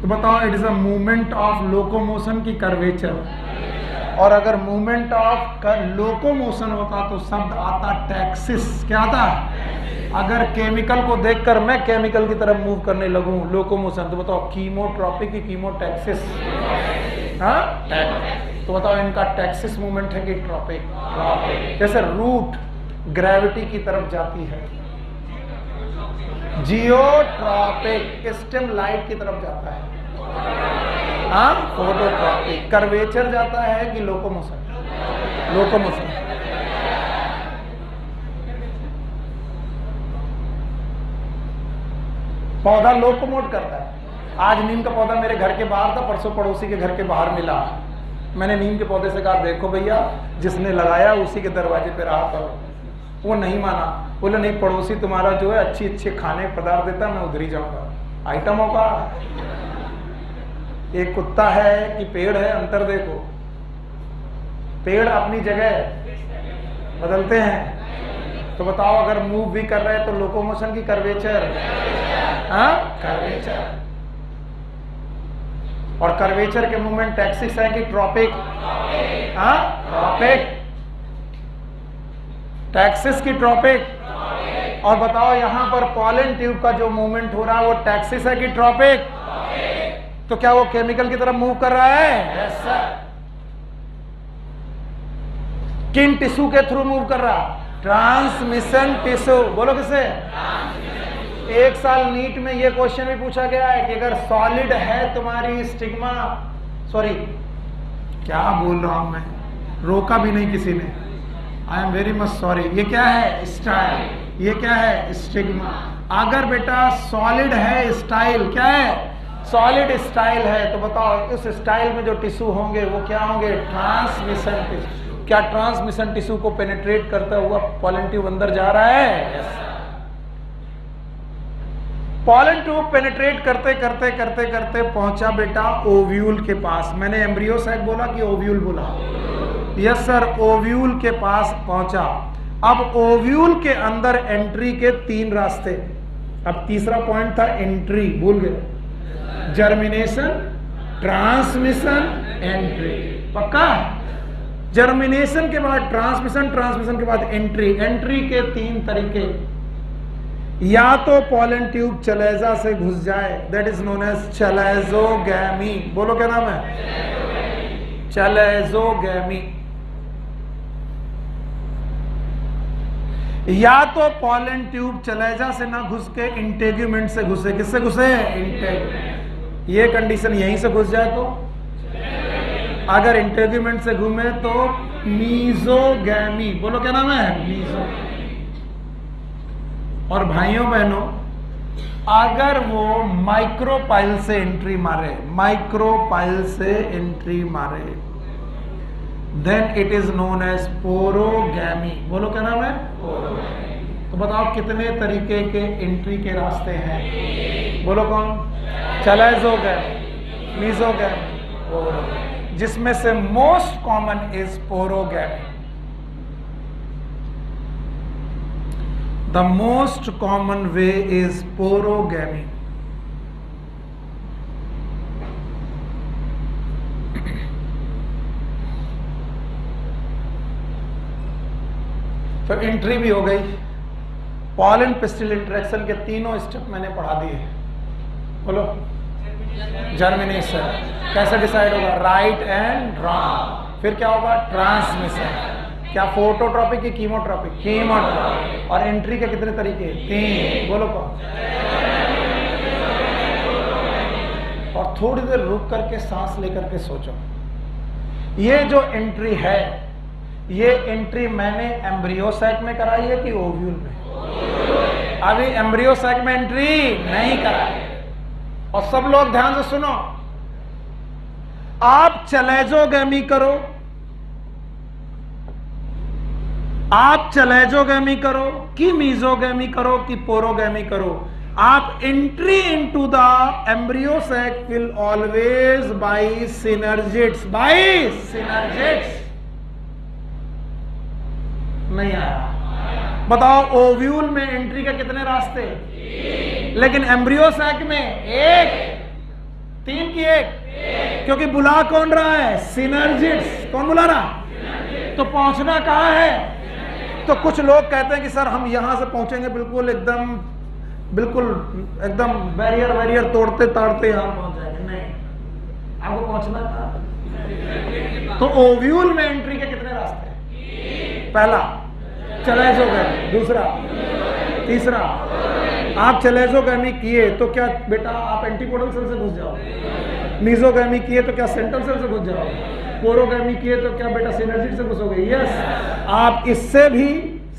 तो बताओ, it is a movement of locomotion की कर्वेचर। और अगर मूवमेंट ऑफ लोकोमोशन होता तो शब्द आता टैक्सिस। क्या आता? अगर केमिकल को देखकर मैं केमिकल की तरफ मूव करने लगूं, लोकोमोशन, तो बताओ कीमोट्रॉपिक की कीमोटैक्सिस? हाँ, तो बताओ इनका टैक्सिस मूवमेंट है कि ट्रॉपिक? जैसे रूट ग्रेविटी की तरफ जाती है, जियोट्रॉपिक स्टेम लाइट की तरफ जाता है, हाँ, फोटोट्रॉपिक। कर्वेचर जाता है कि लोकोमोशन? लोकोमोशन। पौधा लोकोमोट करता है। आज नीम का पौधा मेरे घर के बाहर था, परसों पड़ोसी के घर के बाहर मिला। मैंने नीम के पौधे से कहा, देखो भैया, जिसने लगाया उसी के दरवाजे पे रहा था। वो नहीं माना, बोले नहीं, पड़ोसी तुम्हारा जो है अच्छी अच्छे खाने पदार्थ देता, मैं उधर ही जाऊंगा। आइटमों का एक कुत्ता है कि पेड़ है, अंतर देखो। पेड़ अपनी जगह बदलते हैं, तो बताओ अगर मूव भी कर रहे हैं तो लोकोमोशन की कर्वेचर? हाँ, कर्वेचर। और कर्वेचर के मूवमेंट टैक्सिस है कि ट्रॉपिक? हाँ, ट्रॉपिक। टैक्सिस की ट्रॉपिक। और बताओ यहां पर पॉलन ट्यूब का जो मूवमेंट हो रहा है वो टैक्सिस है कि ट्रॉपिक? तो क्या वो केमिकल की तरफ मूव कर रहा है? Yes sir. किन टिश्यू के थ्रू मूव कर रहा? Transmission tissue. बोलो किसे? एक साल नीट में ये क्वेश्चन भी पूछा गया है कि अगर सॉलिड है तुम्हारी स्टिग्मा, सॉरी क्या बोल रहा हूं मैं, रोका भी नहीं किसी ने। I am very much sorry. ये क्या है? स्टाइल। ये क्या है? स्टिग्मा। अगर बेटा सॉलिड है स्टाइल, क्या है? सॉलिड स्टाइल है, तो बताओ इस स्टाइल में जो टिश्यू होंगे वो क्या होंगे? Transmission tissue. क्या ट्रांसमिशन टिश्यू को पेनिट्रेट करता हुआ पॉलन ट्यूब अंदर जा रहा है? पॉलन ट्यूब पेनिट्रेट करते करते करते करते पहुंचा बेटा ओव्यूल के पास। मैंने एम्ब्रियो साइक बोला कि ओव्यूल बोला? यस सर, ओव्यूल के पास पहुंचा। अब ओव्यूल के अंदर एंट्री के 3 रास्ते। अब तीसरा पॉइंट था एंट्री, भूल गए? Germination, transmission, entry. पक्का? जर्मिनेशन के बाद ट्रांसमिशन, ट्रांसमिशन के बाद एंट्री। एंट्री के 3 तरीके। या तो पॉलन ट्यूब चलेजा से घुस जाए, that is known as chalazogamy. बोलो क्या नाम है? चलेजोगैमी। या तो पॉलन ट्यूब चलेजा से ना घुस के इंटेग्यूमेंट से घुसे। किससे घुसे? इंटेग्यूमेंट। ये कंडीशन यहीं से घुस जाए तो, अगर इंटेग्यूमेंट से घूमे तो मीजोगैमी। बोलो क्या नाम है? मीजोगैमी। और भाइयों बहनों, अगर वो माइक्रोपाइल से एंट्री मारे, माइक्रोपाइल से एंट्री मारे, then it is known as porogamy. बोलो क्या नाम है? पोरोगैमी। तो बताओ कितने तरीके के एंट्री के रास्ते हैं? बोलो कौन? चलेजोगैमी, मीजोगैमी, पोरोगैमी, जिसमें से most common is पोरोगैमी। The most common way is porogamy. तो एंट्री भी हो गई। पॉलन पिस्टिल इंटरेक्शन के 3 स्टेप मैंने पढ़ा दिए। बोलो। जर्मिनेशन कैसे डिसाइड होगा? Right and wrong. फिर क्या होगा? ट्रांसमिशन। क्या फोटोट्रॉपिक की कीमोट्रॉपिक? कीमोट्रॉपिक। और एंट्री के कितने तरीके? 3। बोलो कौन? और थोड़ी देर रुक करके सांस लेकर के सोचो, ये जो एंट्री है, ये एंट्री मैंने एम्ब्रियो सैक में कराई है कि ओव्यूल में? अभी एम्ब्रियो सैक में एंट्री नहीं कराई। और सब लोग ध्यान से सुनो, आप चलेजोगैमी करो, आप चलेजोगैमी करो कि मीजोगैमी करो कि पोरोगैमी करो, आप entry into the embryo sac will always by synergids. By synergids. नहीं आया? बताओ ओव्यूल में एंट्री के कितने रास्ते? लेकिन एम्ब्रियो सैक में 1, 3 की 1। क्योंकि बुला कौन रहा है? सिनर्जिट्स। कौन बुला रहा? तो पहुंचना कहां है? तो कुछ लोग कहते हैं कि सर हम यहां से पहुंचेंगे बिल्कुल एकदम बैरियर तोड़ते ताड़ते यहां पहुंच जाएंगे। नहीं, आपको पहुंचना कहां? तो ओव्यूल में एंट्री के कितने रास्ते? पहला चलेजोगैमी, दूसरा, तीसरा। आप चलेजोगैमी किए तो क्या बेटा आप एंटीपोडल सेल से घुस जाओ? मीजोगैमी किए तो क्या सेंट्रल सेल से घुस जाओ? पोरोगैमी किए तो क्या बेटा सिनर्जिट से घुसोगे? यस। आप इससे भी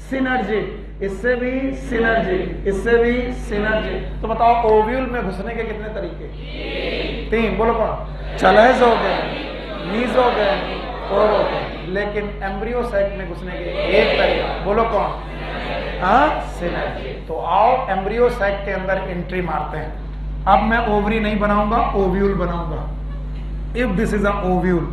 सिनर्जिट, इससे भी सिनर्जिट, इससे भी सिनर्जिट। तो बताओ ओव्यूल में घुसने के कितने तरीके? 3। बोलो कौन? चलेजोगैमी, मीजोगैमी, पोरोगैमी। लेकिन एम्ब्रियो सैक में घुसने के 1 तरीका। बोलो कौन? सिनर्जिट। तो आओ एम्ब्रियो सैक के अंदर एंट्री मारते हैं। अब मैं ओवरी नहीं बनाऊंगा, ओव्यूल बनाऊंगा। If this is a ovule,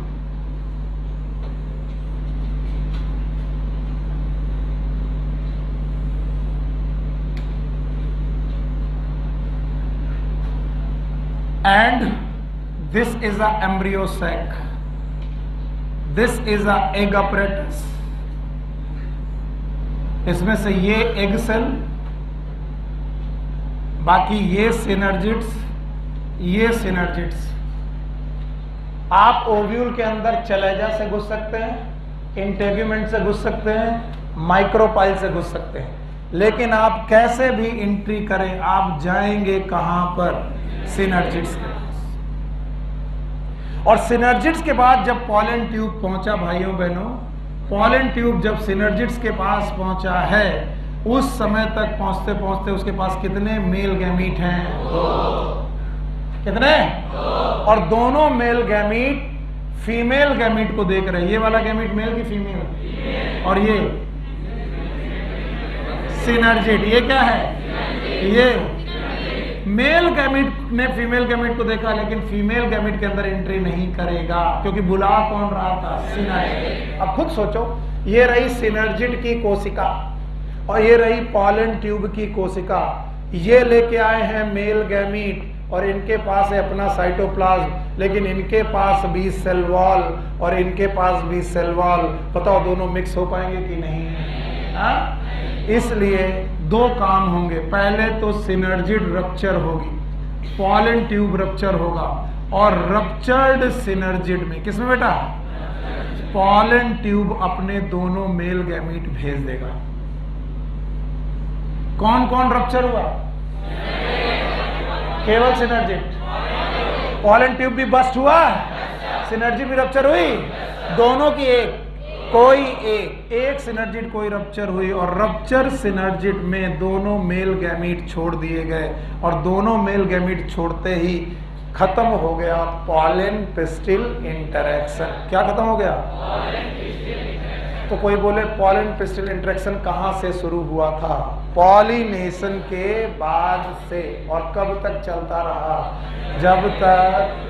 and this is a embryo sac, this is a egg apparatus, इसमें से ये एग सेल, बाकी ये सिनर्जिट्स, ये सिनर्जिट्स। आप ओव्यूल के अंदर चलेजा से घुस सकते हैं, इंटेग्यूमेंट से घुस सकते हैं, माइक्रोपाइल से घुस सकते हैं, लेकिन आप कैसे भी एंट्री करें आप जाएंगे कहां पर? सिनर्जिट्स के पास। और सिनर्जिड्स के बाद जब पॉलन ट्यूब पहुंचा भाइयों बहनों, पॉलन ट्यूब जब सिनर्जिड्स के पास पहुंचा है, उस समय तक पहुंचते पहुंचते उसके पास कितने मेल गैमीट हैं? कितने? और दोनों मेल गैमीट फीमेल गैमीट को देख रहे हैं। ये वाला गैमीट मेल की फीमेल, और ये सिनर्जिड, ये क्या है? ये मेल गैमीट ने फीमेल गैमीट को देखा, लेकिन फीमेल गैमीट के अंदर एंट्री नहीं करेगा, क्योंकि बुला कौन रहा था? सिनर्जिड। अब खुद सोचो, ये रही सिनर्जिड की कोशिका और ये रही पॉलन ट्यूब की कोशिका। ये लेके आए हैं मेल गैमीट और इनके पास है अपना साइटोप्लाज्म, लेकिन इनके पास भी सेल वॉल और इनके पास भी सेल वॉल। बताओ दोनों मिक्स हो पाएंगे कि नहीं? हाँ? इसलिए दो काम होंगे। पहले तो सिनर्जिड रप्चर होगी, पॉलन ट्यूब रप्चर होगा, और रप्चर्ड सिनर्जिड में, किसमें बेटा? पॉलन ट्यूब अपने दोनों मेल गैमीट भेज देगा। कौन कौन रप्चर हुआ? केवल सिनर्जिड। पॉलन ट्यूब भी बस्ट हुआ, सिनर्जिड भी रप्चर हुई, दोनों की एक, कोई एक सिनर्जिड कोई रप्चर हुई, और रप्चर सिनर्जिड में दोनों मेल गैमीट छोड़ दिए गए, और दोनों मेल गैमीट छोड़ते ही खत्म हो गया पॉलन पिस्टिल इंटरेक्शन। क्या खत्म हो गया? तो कोई बोले पॉलन पिस्टिल इंटरेक्शन कहां से शुरू हुआ था? पॉलिनेशन के बाद से। और कब तक चलता रहा? जब तक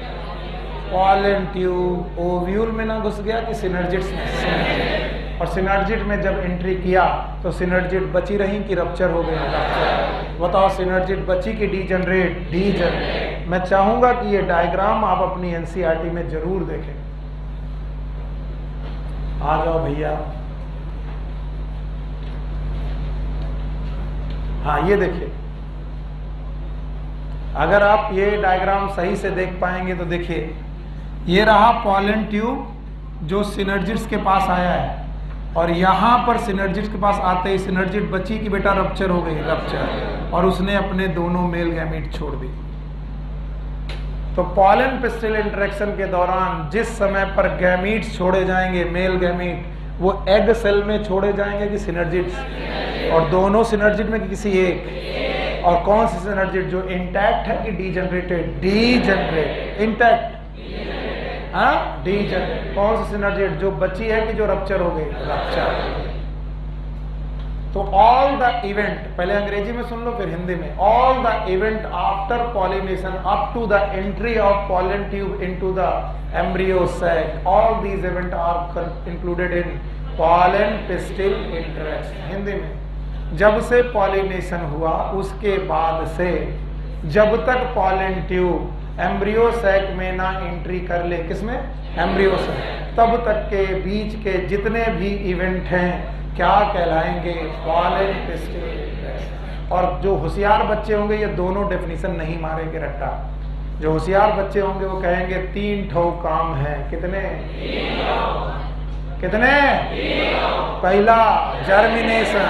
पॉलन ट्यूब ओव्यूल में ना घुस गया कि सिनर्जिड्स में। और सिनर्जिड में जब एंट्री किया तो सिनर्जिड बची रही कि रप्चर हो गए? बताओ, सिनर्जिड बची कि डीजनरेट? डीजनरेट। मैं चाहूंगा कि ये डायग्राम आप अपनी एनसीईआरटी में जरूर देखें। आ जाओ भैया। हाँ, ये देखिए, अगर आप ये डायग्राम सही से देख पाएंगे तो देखिए, ये रहा पॉलन ट्यूब जो सिनर्जिड्स के पास आया है, और यहां पर सिनर्जिड्स के पास आते ही सिनर्जिड बची कि बेटा रप्चर हो गई? रप्चर। और उसने अपने दोनों मेल गैमीट छोड़ दी। तो पॉलन पिस्टिल इंटरेक्शन के दौरान जिस समय पर गैमीट्स छोड़े जाएंगे, मेल गैमीट, वो एग सेल में छोड़े जाएंगे कि सिनर्जिड्स? और दोनों सिनर्जिड में किसी एक? और कौन सी सिनर्जिड जो इंटैक्ट है कि डीजनरेटेड? डीजनरेट। इंटैक्ट? हाँ, डीजनरेट। कौन सी सिनर्जिड जो बची है कि जो रप्चर हो गई? रप्चर। तो ऑल द इवेंट, पहले अंग्रेजी में सुन लो फिर हिंदी में, all the event after pollination up to the entry of pollen tube into the embryo sac, all these event are included in pollen pistil interaction. Hindi में, जब से पॉलिनेशन हुआ उसके बाद से जब तक पॉलन ट्यूब एम्ब्रियो सैक में ना एंट्री कर ले, किसमें? एम्ब्रियो सैक, तब तक के बीच के जितने भी इवेंट हैं क्या कहलाएंगे? Pollen pistil interaction. और जो होशियार बच्चे होंगे ये दोनों डेफिनेशन नहीं मारेंगे रट्टा। जो होशियार बच्चे होंगे वो कहेंगे 3 ठो काम है। कितने? कितने? पहला जर्मिनेशन,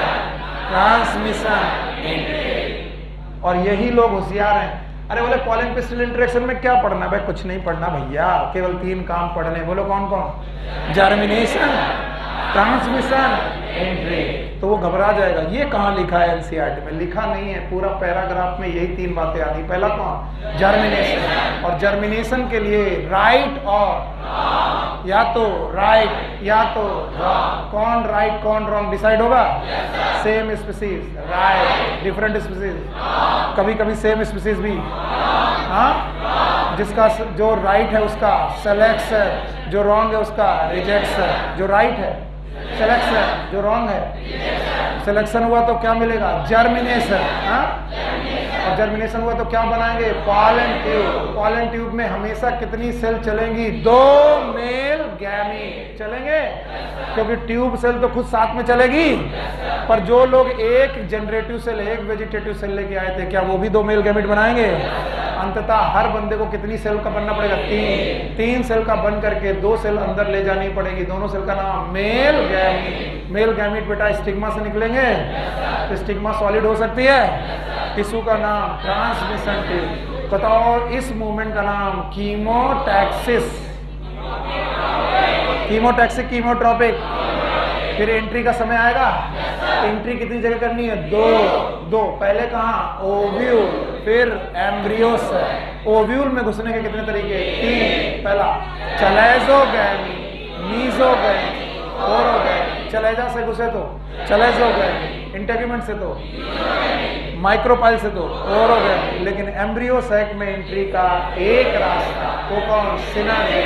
ट्रांसमिशन, एंट्री। और यही लोग होशियार हैं। अरे बोले पॉलन पिस्टिल इंटरेक्शन में क्या पढ़ना? भाई कुछ नहीं पढ़ना भैया, केवल 3 काम पढ़ने। बोलो कौन कौन? Germination, transmission, entry. तो वो घबरा जाएगा, ये कहाँ लिखा है एनसीईआरटी में? लिखा नहीं है, पूरा पैराग्राफ में यही 3 बातें आती। पहला कौन? जर्मिनेशन। और जर्मिनेशन के लिए राइट और या तो राइट या तो रॉन्ग। कौन राइट कौन रॉन्ग डिसाइड होगा? Same species right, different species कभी कभी सेम स्पीसीज भी। हाँ, जिसका जो राइट है उसका सेलेक्शन, जो रॉन्ग है उसका रिजेक्शन। जो राइट है सिलेक्शन, जो रॉन्ग है सिलेक्शन हुआ तो क्या मिलेगा? जर्मिनेशन। हाँ, और जर्मिनेशन हुआ तो क्या बनाएंगे? Pollen tube. पॉलन ट्यूब में हमेशा कितनी सेल चलेंगी? 2 मेल गैमीट चलेंगे, क्योंकि ट्यूब सेल तो खुद साथ में चलेगी। पर जो लोग एक जनरेटिव सेल, एक वेजिटेटिव सेल लेके आए थे, क्या वो भी 2 मेल गैमीट बनाएंगे? अंततः हर बंदे को कितनी सेल का बनना पड़ेगा? 3 सेल का बन करके 2 सेल अंदर ले जानी पड़ेगी। दोनों सेल का नाम मेल गैमीट। मेल गैमीट बेटा स्टिग्मा से निकलेंगे, तो स्टिग्मा सॉलिड हो सकती है। टिश्यू का नाम ट्रांसमिशन ट्यूब। बताओ इस मूवमेंट का नाम कीमोटैक्सिस। कीमोटैक्सिक, कीमोट्रोपिक। फिर एंट्री का समय आएगा। एंट्री कितनी जगह करनी है? दो। पहले कहाँ? ओव्यूल, फिर एम्ब्रियोस। ओव्यूल में घुसने के कितने तरीके? 3। पहला चलेजोगैमी, मीजोगैमी, ओरोगैमी। चलेजा से घुसे तो चलेजोगैमी, इंटेगुमेंट से तो माइक्रोपाइल से तो ओरोगैमी। लेकिन एम्ब्रियो सैक में एंट्री का एक रास्ता, वो कौन? सिनर्जी।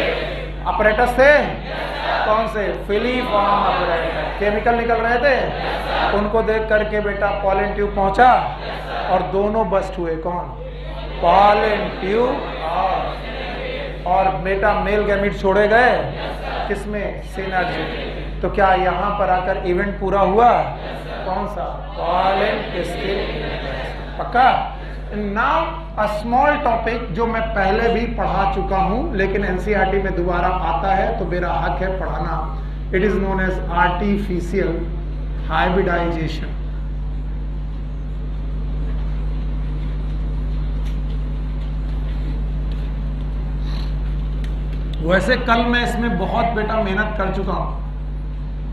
अपरेटस थे कौन से? Filiform apparatus. केमिकल निकल रहे थे, उनको देख करके बेटा पॉलन ट्यूब पहुंचा और दोनों बस्ट हुए। कौन? पॉलन ट्यूब और बेटा मेल गैमीट छोड़े गए किसमें? सिनर्जी। तो क्या यहां पर आकर इवेंट पूरा हुआ? कौन सा? Pollen testing. पक्का? नाउ अ स्मॉल टॉपिक जो मैं पहले भी पढ़ा चुका हूं, लेकिन एनसीईआरटी में दोबारा आता है तो मेरा हक है पढ़ाना। It is known as artificial hybridization. वैसे कल मैं इसमें बहुत बेटा मेहनत कर चुका हूं,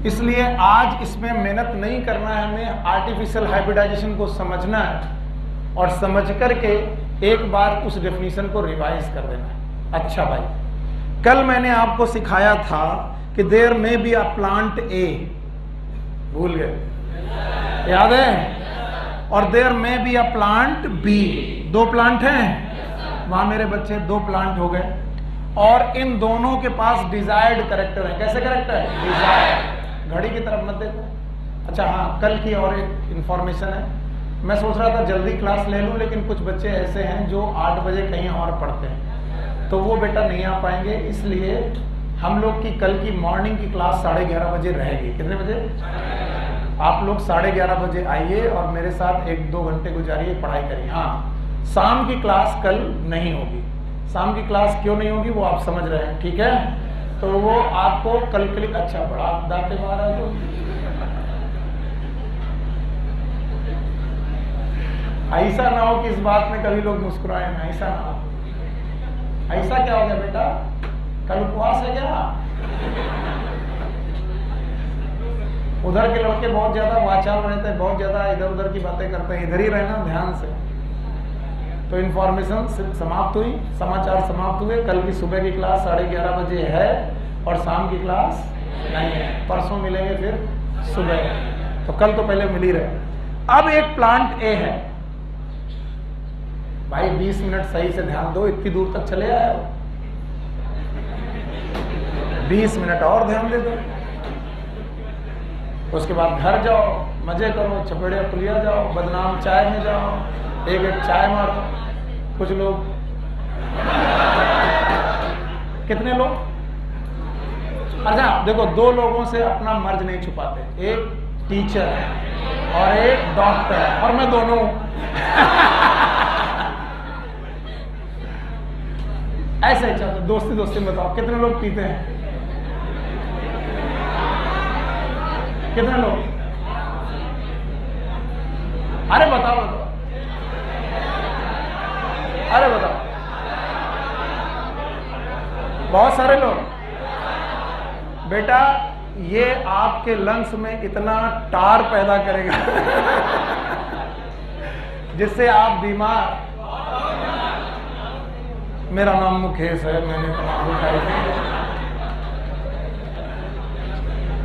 इसलिए आज इसमें मेहनत नहीं करना है। हमें आर्टिफिशियल हाइब्रिडाइजेशन को समझना है और समझ करके एक बार उस डेफिनेशन को रिवाइज कर देना है। अच्छा भाई, कल मैंने आपको सिखाया था कि there may be a plant A, भूल गए? याद है? और there may be a plant B. 2 plant हैं वहां मेरे बच्चे, 2 प्लांट हो गए और इन दोनों के पास डिजायर्ड कैरेक्टर है। कैसे कैरेक्टर है? डिजायर्ड। घड़ी की तरफ मत देखो। अच्छा हाँ, कल की और एक इंफॉर्मेशन है। मैं सोच रहा था जल्दी क्लास ले लूं, लेकिन कुछ बच्चे ऐसे हैं जो 8 बजे कहीं और पढ़ते हैं, तो वो बेटा नहीं आ पाएंगे। इसलिए हम लोग की कल की मॉर्निंग की क्लास 11:30 बजे रहेगी। कितने बजे? आप लोग 11:30 बजे आइए और मेरे साथ 1-2 घंटे गुजारिए, पढ़ाई करिए। हाँ, शाम की क्लास कल नहीं होगी। शाम की क्लास क्यों नहीं होगी वो आप समझ रहे हैं, ठीक है? तो वो आपको कल के लिए अच्छा बड़ा दाते मारा है। तो ऐसा ना हो कि इस बात में कभी लोग मुस्कुराए ना, ऐसा ना हो। ऐसा क्या हो गया बेटा? कल उपवास है क्या? उधर के लड़के बहुत ज्यादा वाचाल रहते हैं, बहुत ज्यादा इधर उधर की बातें करते हैं। इधर ही रहना ध्यान से। तो इन्फॉर्मेशन समाप्त हुई, समाचार समाप्त हुए। कल की सुबह की क्लास 11:30 बजे है और शाम की क्लास नहीं है। परसों मिलेंगे फिर सुबह। तो कल तो पहले मिल ही रहे। अब एक प्लांट ए है भाई, 20 मिनट सही से ध्यान दो, इतनी दूर तक चले आए हो, 20 मिनट और ध्यान दे दो। उसके बाद घर जाओ, मजे करो, चपेड़िया पुलिया जाओ, बदनाम चाय में जाओ, एक चाय मारो। कुछ लोग, कितने लोग? अच्छा देखो, 2 लोगों से अपना मर्ज नहीं छुपाते, एक टीचर है और एक डॉक्टर है, और मैं दोनों ऐसे ही चलते। दोस्ती दोस्ती में बताओ कितने लोग पीते हैं? कितने लोग? अरे बताओ बताओ, अरे बताओ। बहुत सारे लोग। बेटा ये आपके लंग्स में इतना टार पैदा करेगा जिससे आप बीमार। मेरा नाम मुकेश है, मैंने तंबाकू खाई थी।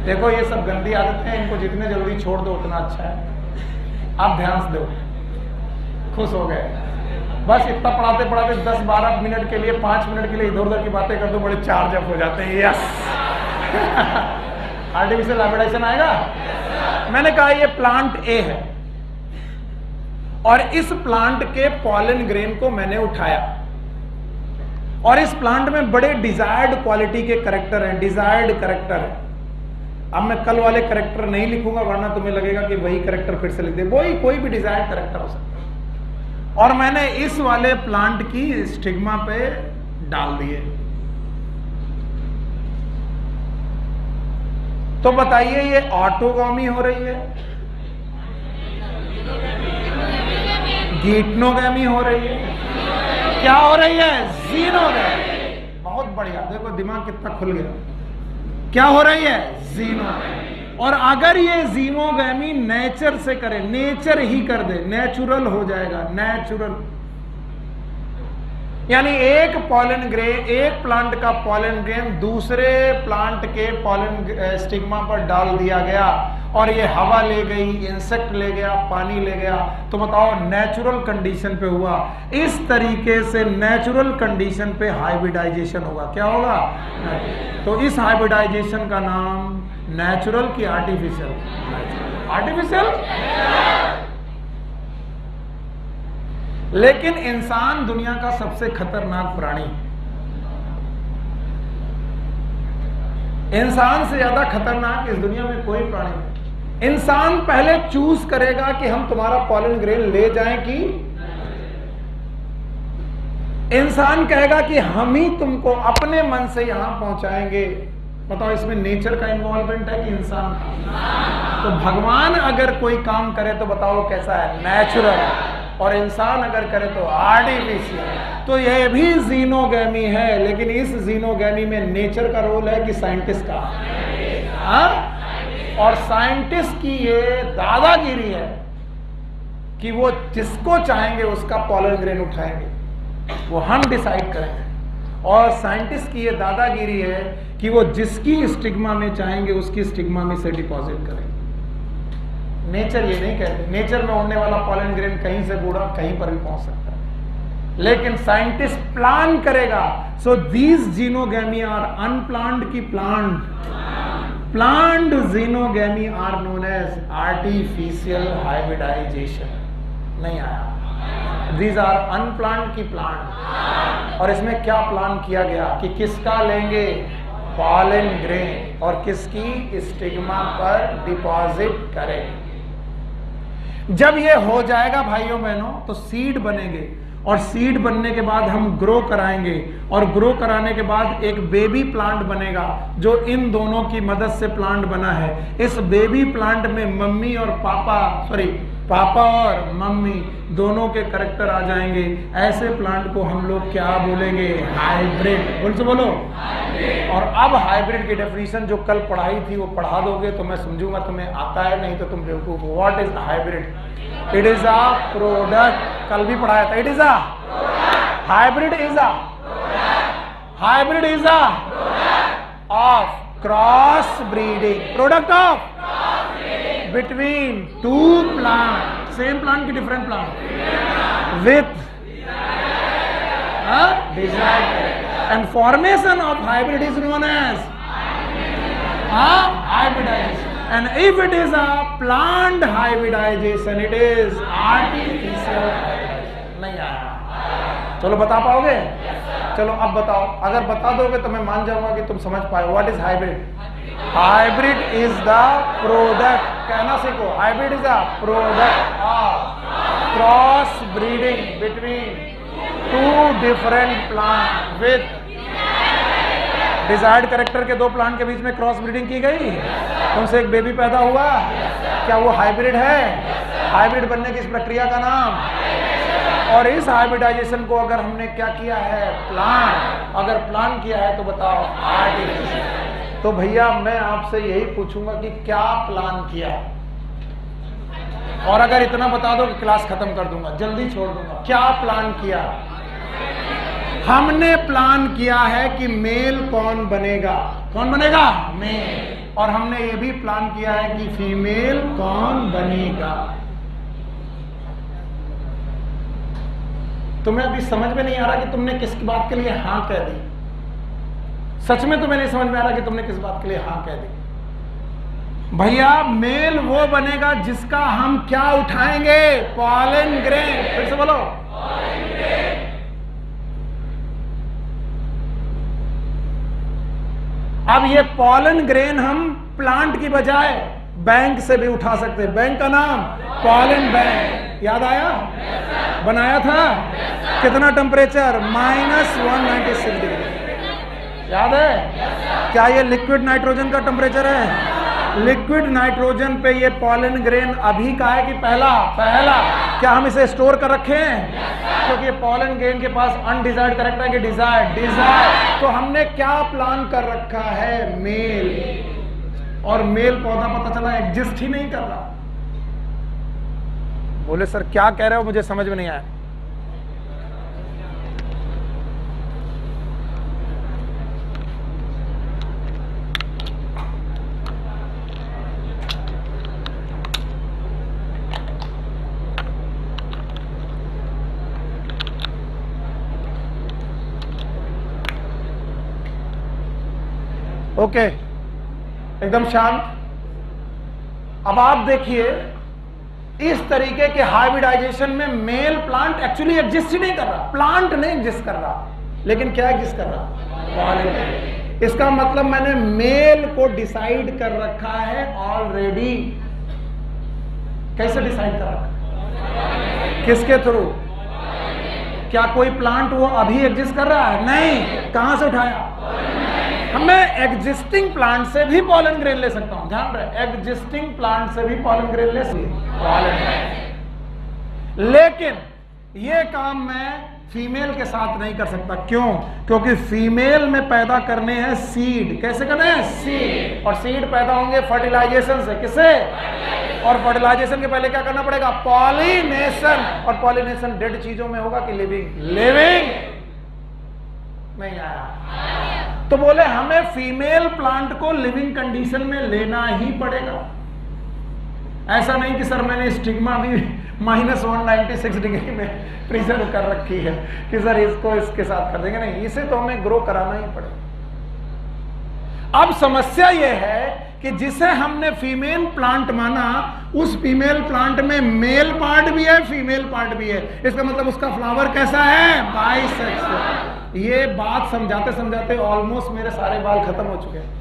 देखो ये सब गंदी आदतें हैं, इनको जितने जल्दी छोड़ दो उतना अच्छा है। आप ध्यान से दो, खुश हो गए। बस इतना पढ़ाते पढ़ाते 10-12 मिनट के लिए, 5 मिनट के लिए इधर उधर की बातें कर दो, बड़े चार्ज अप हो जाते हैं। यस आर्टिफिशियल हाइब्रिडाइजेशन आएगा। मैंने कहा ये प्लांट ए है और इस प्लांट के पॉलन ग्रेन को मैंने उठाया और इस प्लांट में बड़े डिजायर्ड क्वालिटी के कैरेक्टर हैं, डिजायर्ड कैरेक्टर है। अब मैं कल वाले कैरेक्टर नहीं लिखूंगा, वरना तुम्हें लगेगा कि वही कैरेक्टर फिर से लिख दे। वही कोई भी डिजायर्ड कैरेक्टर हो सकता है। और मैंने इस वाले प्लांट की स्टिग्मा पे डाल दिए। तो बताइए ये ऑटोगोमी हो रही है, गीटनोगैमी हो रही है, क्या हो रही है? जीनोगैमी। बहुत बढ़िया, देखो दिमाग कितना खुल गया। क्या हो रही है? जीनोगैमी। और अगर ये जीनोगैमी नेचर से करे, नेचर ही कर दे, नेचुरल हो जाएगा, नेचुरल। यानी एक पॉलन ग्रेन, एक प्लांट का पॉलन ग्रेन दूसरे प्लांट के पॉलन स्टिग्मा पर डाल दिया गया और ये हवा ले गई, इंसेक्ट ले गया, पानी ले गया, तो बताओ नेचुरल कंडीशन पे हुआ। इस तरीके से नेचुरल कंडीशन पे हाइब्रिडाइजेशन होगा। क्या होगा? तो इस हाइब्रिडाइजेशन का नाम नेचुरल की आर्टिफिशियल? आर्टिफिशियल। लेकिन इंसान दुनिया का सबसे खतरनाक प्राणी, इंसान से ज्यादा खतरनाक इस दुनिया में कोई प्राणी नहीं। इंसान पहले चूज करेगा कि हम तुम्हारा पॉलन ग्रेन ले जाएं कि इंसान कहेगा कि हम ही तुमको अपने मन से यहां पहुंचाएंगे। बताओ इसमें नेचर का इन्वॉल्वमेंट है कि इंसान का? तो भगवान अगर कोई काम करे तो बताओ कैसा है? नेचुरल। और इंसान अगर करे तो आर्टिफिशियल। तो यह भी जीनोगैमी है, लेकिन इस जीनोगैमी में नेचर का रोल है कि साइंटिस्ट का? हाँ? और साइंटिस्ट की ये दादागिरी है कि वो जिसको चाहेंगे उसका पॉलन ग्रेन उठाएंगे, वो हम डिसाइड करेंगे। और साइंटिस्ट की ये दादागिरी है कि वो जिसकी स्टिग्मा में चाहेंगे उसकी स्टिग्मा में से डिपॉजिट करेंगे। नेचर ये नहीं कहते। नेचर में उड़ने वाला पॉलन ग्रेन कहीं से बूढ़ा कहीं पर भी पहुंच सकता है, लेकिन साइंटिस्ट प्लान करेगा। So these xenogamy are unplanned की plant. Plant xenogamy are known as artificial hybridization. नहीं आया। दीज आर अनप्लान्ड की प्लांट। और इसमें क्या प्लान किया गया कि किसका लेंगे? पॉलन ग्रेन, और किसकी? स्टिग्मा पर डिपॉजिट करें। जब ये हो जाएगा भाइयों बहनों तो सीड बनेंगे, और सीड बनने के बाद हम ग्रो कराएंगे, और ग्रो कराने के बाद एक बेबी प्लांट बनेगा जो इन दोनों की मदद से प्लांट बना है। इस बेबी प्लांट में मम्मी और पापा और मम्मी दोनों के कैरेक्टर आ जाएंगे। ऐसे प्लांट को हम लोग क्या बोलेंगे? हाइब्रिड। बोल से बोलो। और अब हाइब्रिड की डेफिनेशन जो कल पढ़ाई थी वो पढ़ा दोगे तो मैं समझूंगा तुम्हें आता है, नहीं तो तुम बेवकूफ हो। What is hybrid? It is a product. कल भी पढ़ाया था। It is a hybrid is a hybrid is a of cross breeding, product of between two plants, same plant की different plant with desired character, and formation of hybrid is known as hybridization. And if it is a plant hybridization, it is artificial hybridization. नहीं आया? चलो बता पाओगे? चलो अब बताओ। अगर बता दोगे तो मैं मान जाऊंगा कि तुम समझ पाए। What is hybrid? Hybrid is the product, कहना सीखो। Hybrid is the product of cross breeding between two different plant with desired character के दो प्लांट के बीच में क्रॉस ब्रीडिंग की गई, उनसे एक बेबी पैदा हुआ। क्या वो हाइब्रिड है? हाइब्रिड बनने की इस प्रक्रिया का नाम। और इस हाइब्रिडाइजेशन को अगर हमने क्या किया है? प्लान। अगर प्लान किया है तो बताओ आर्टिफिशियल। तो भैया मैं आपसे यही पूछूंगा कि क्या प्लान किया? और अगर इतना बता दो कि क्लास खत्म कर दूंगा, जल्दी छोड़ दूंगा। क्या प्लान किया? हमने प्लान किया है कि मेल कौन बनेगा? कौन बनेगा? मेल। और हमने ये भी प्लान किया है कि फीमेल कौन बनेगा। तुम्हें अभी समझ में नहीं आ रहा कि तुमने किस बात के लिए हाँ कह दी? सच में तुम्हें नहीं समझ में आ रहा कि तुमने किस बात के लिए हाँ कह दी? भैया मेल वो बनेगा जिसका हम क्या उठाएंगे? Pollen grain. फिर से बोलो। Pollen grain. अब ये पॉलन ग्रेन हम प्लांट की बजाय बैंक से भी उठा सकते हैं। बैंक का नाम पॉलन बैंक। याद आया? बनाया था। कितना टेम्परेचर? -196 डिग्री। याद है? क्या ये लिक्विड नाइट्रोजन का टेम्परेचर है? लिक्विड नाइट्रोजन पे ये पॉलन ग्रेन अभी का है कि पहला? क्या हम इसे स्टोर कर रखे हैं? क्योंकि ये पॉलन ग्रेन के पास अनडिजायर्ड करेक्टर है कि डिजायर्ड। तो हमने क्या प्लान कर रखा है? मेल। और मेल पौधा पता चला एग्जिस्ट ही नहीं कर रहा। बोले सर क्या कह रहे हो, मुझे समझ में नहीं आया। ओके, एकदम शांत। अब आप देखिए, इस तरीके के हाइब्रिडाइजेशन में मेल प्लांट एक्चुअली एग्जिस्ट ही नहीं कर रहा। प्लांट नहीं एग्जिस्ट कर रहा, लेकिन क्या एग्जिस्ट कर रहा? पॉलन। इसका मतलब मैंने मेल को डिसाइड कर रखा है ऑलरेडी। कैसे डिसाइड कर रखा? किसके थ्रू? क्या कोई प्लांट वो अभी एग्जिस्ट कर रहा है? नहीं। कहां से उठाया? मैं एग्जिस्टिंग प्लांट से भी पॉलन ग्रेन ले सकता हूं। ध्यान रहे, एग्जिस्टिंग प्लांट से भी पॉलन ग्रेन ले सकता हूं, लेकिन ये काम मैं फीमेल के साथ नहीं कर सकता। क्यों? क्योंकि फीमेल में पैदा करने हैं सीड। कैसे करने हैं? सीड। और सीड पैदा होंगे फर्टिलाइजेशन से। किससे? और फर्टिलाइजेशन के पहले क्या करना पड़ेगा? पॉलिनेशन। और पॉलिनेशन डेड चीजों में होगा कि लिविंग? लिविंग। नहीं आया। तो बोले हमें फीमेल प्लांट को लिविंग कंडीशन में लेना ही पड़ेगा। ऐसा नहीं कि सर मैंने स्टिग्मा भी -196 डिग्री में प्रिजर्व कर रखी है कि सर इसको इसके साथ कर देंगे। नहीं, इसे तो हमें ग्रो कराना ही पड़ेगा। अब समस्या यह है कि जिसे हमने फीमेल प्लांट माना, उस फीमेल प्लांट में मेल पार्ट भी है, फीमेल पार्ट भी है। इसका मतलब उसका फ्लावर कैसा है? बाइसेक्सुअल। ये बात समझाते समझाते ऑलमोस्ट मेरे सारे बाल खत्म हो चुके हैं।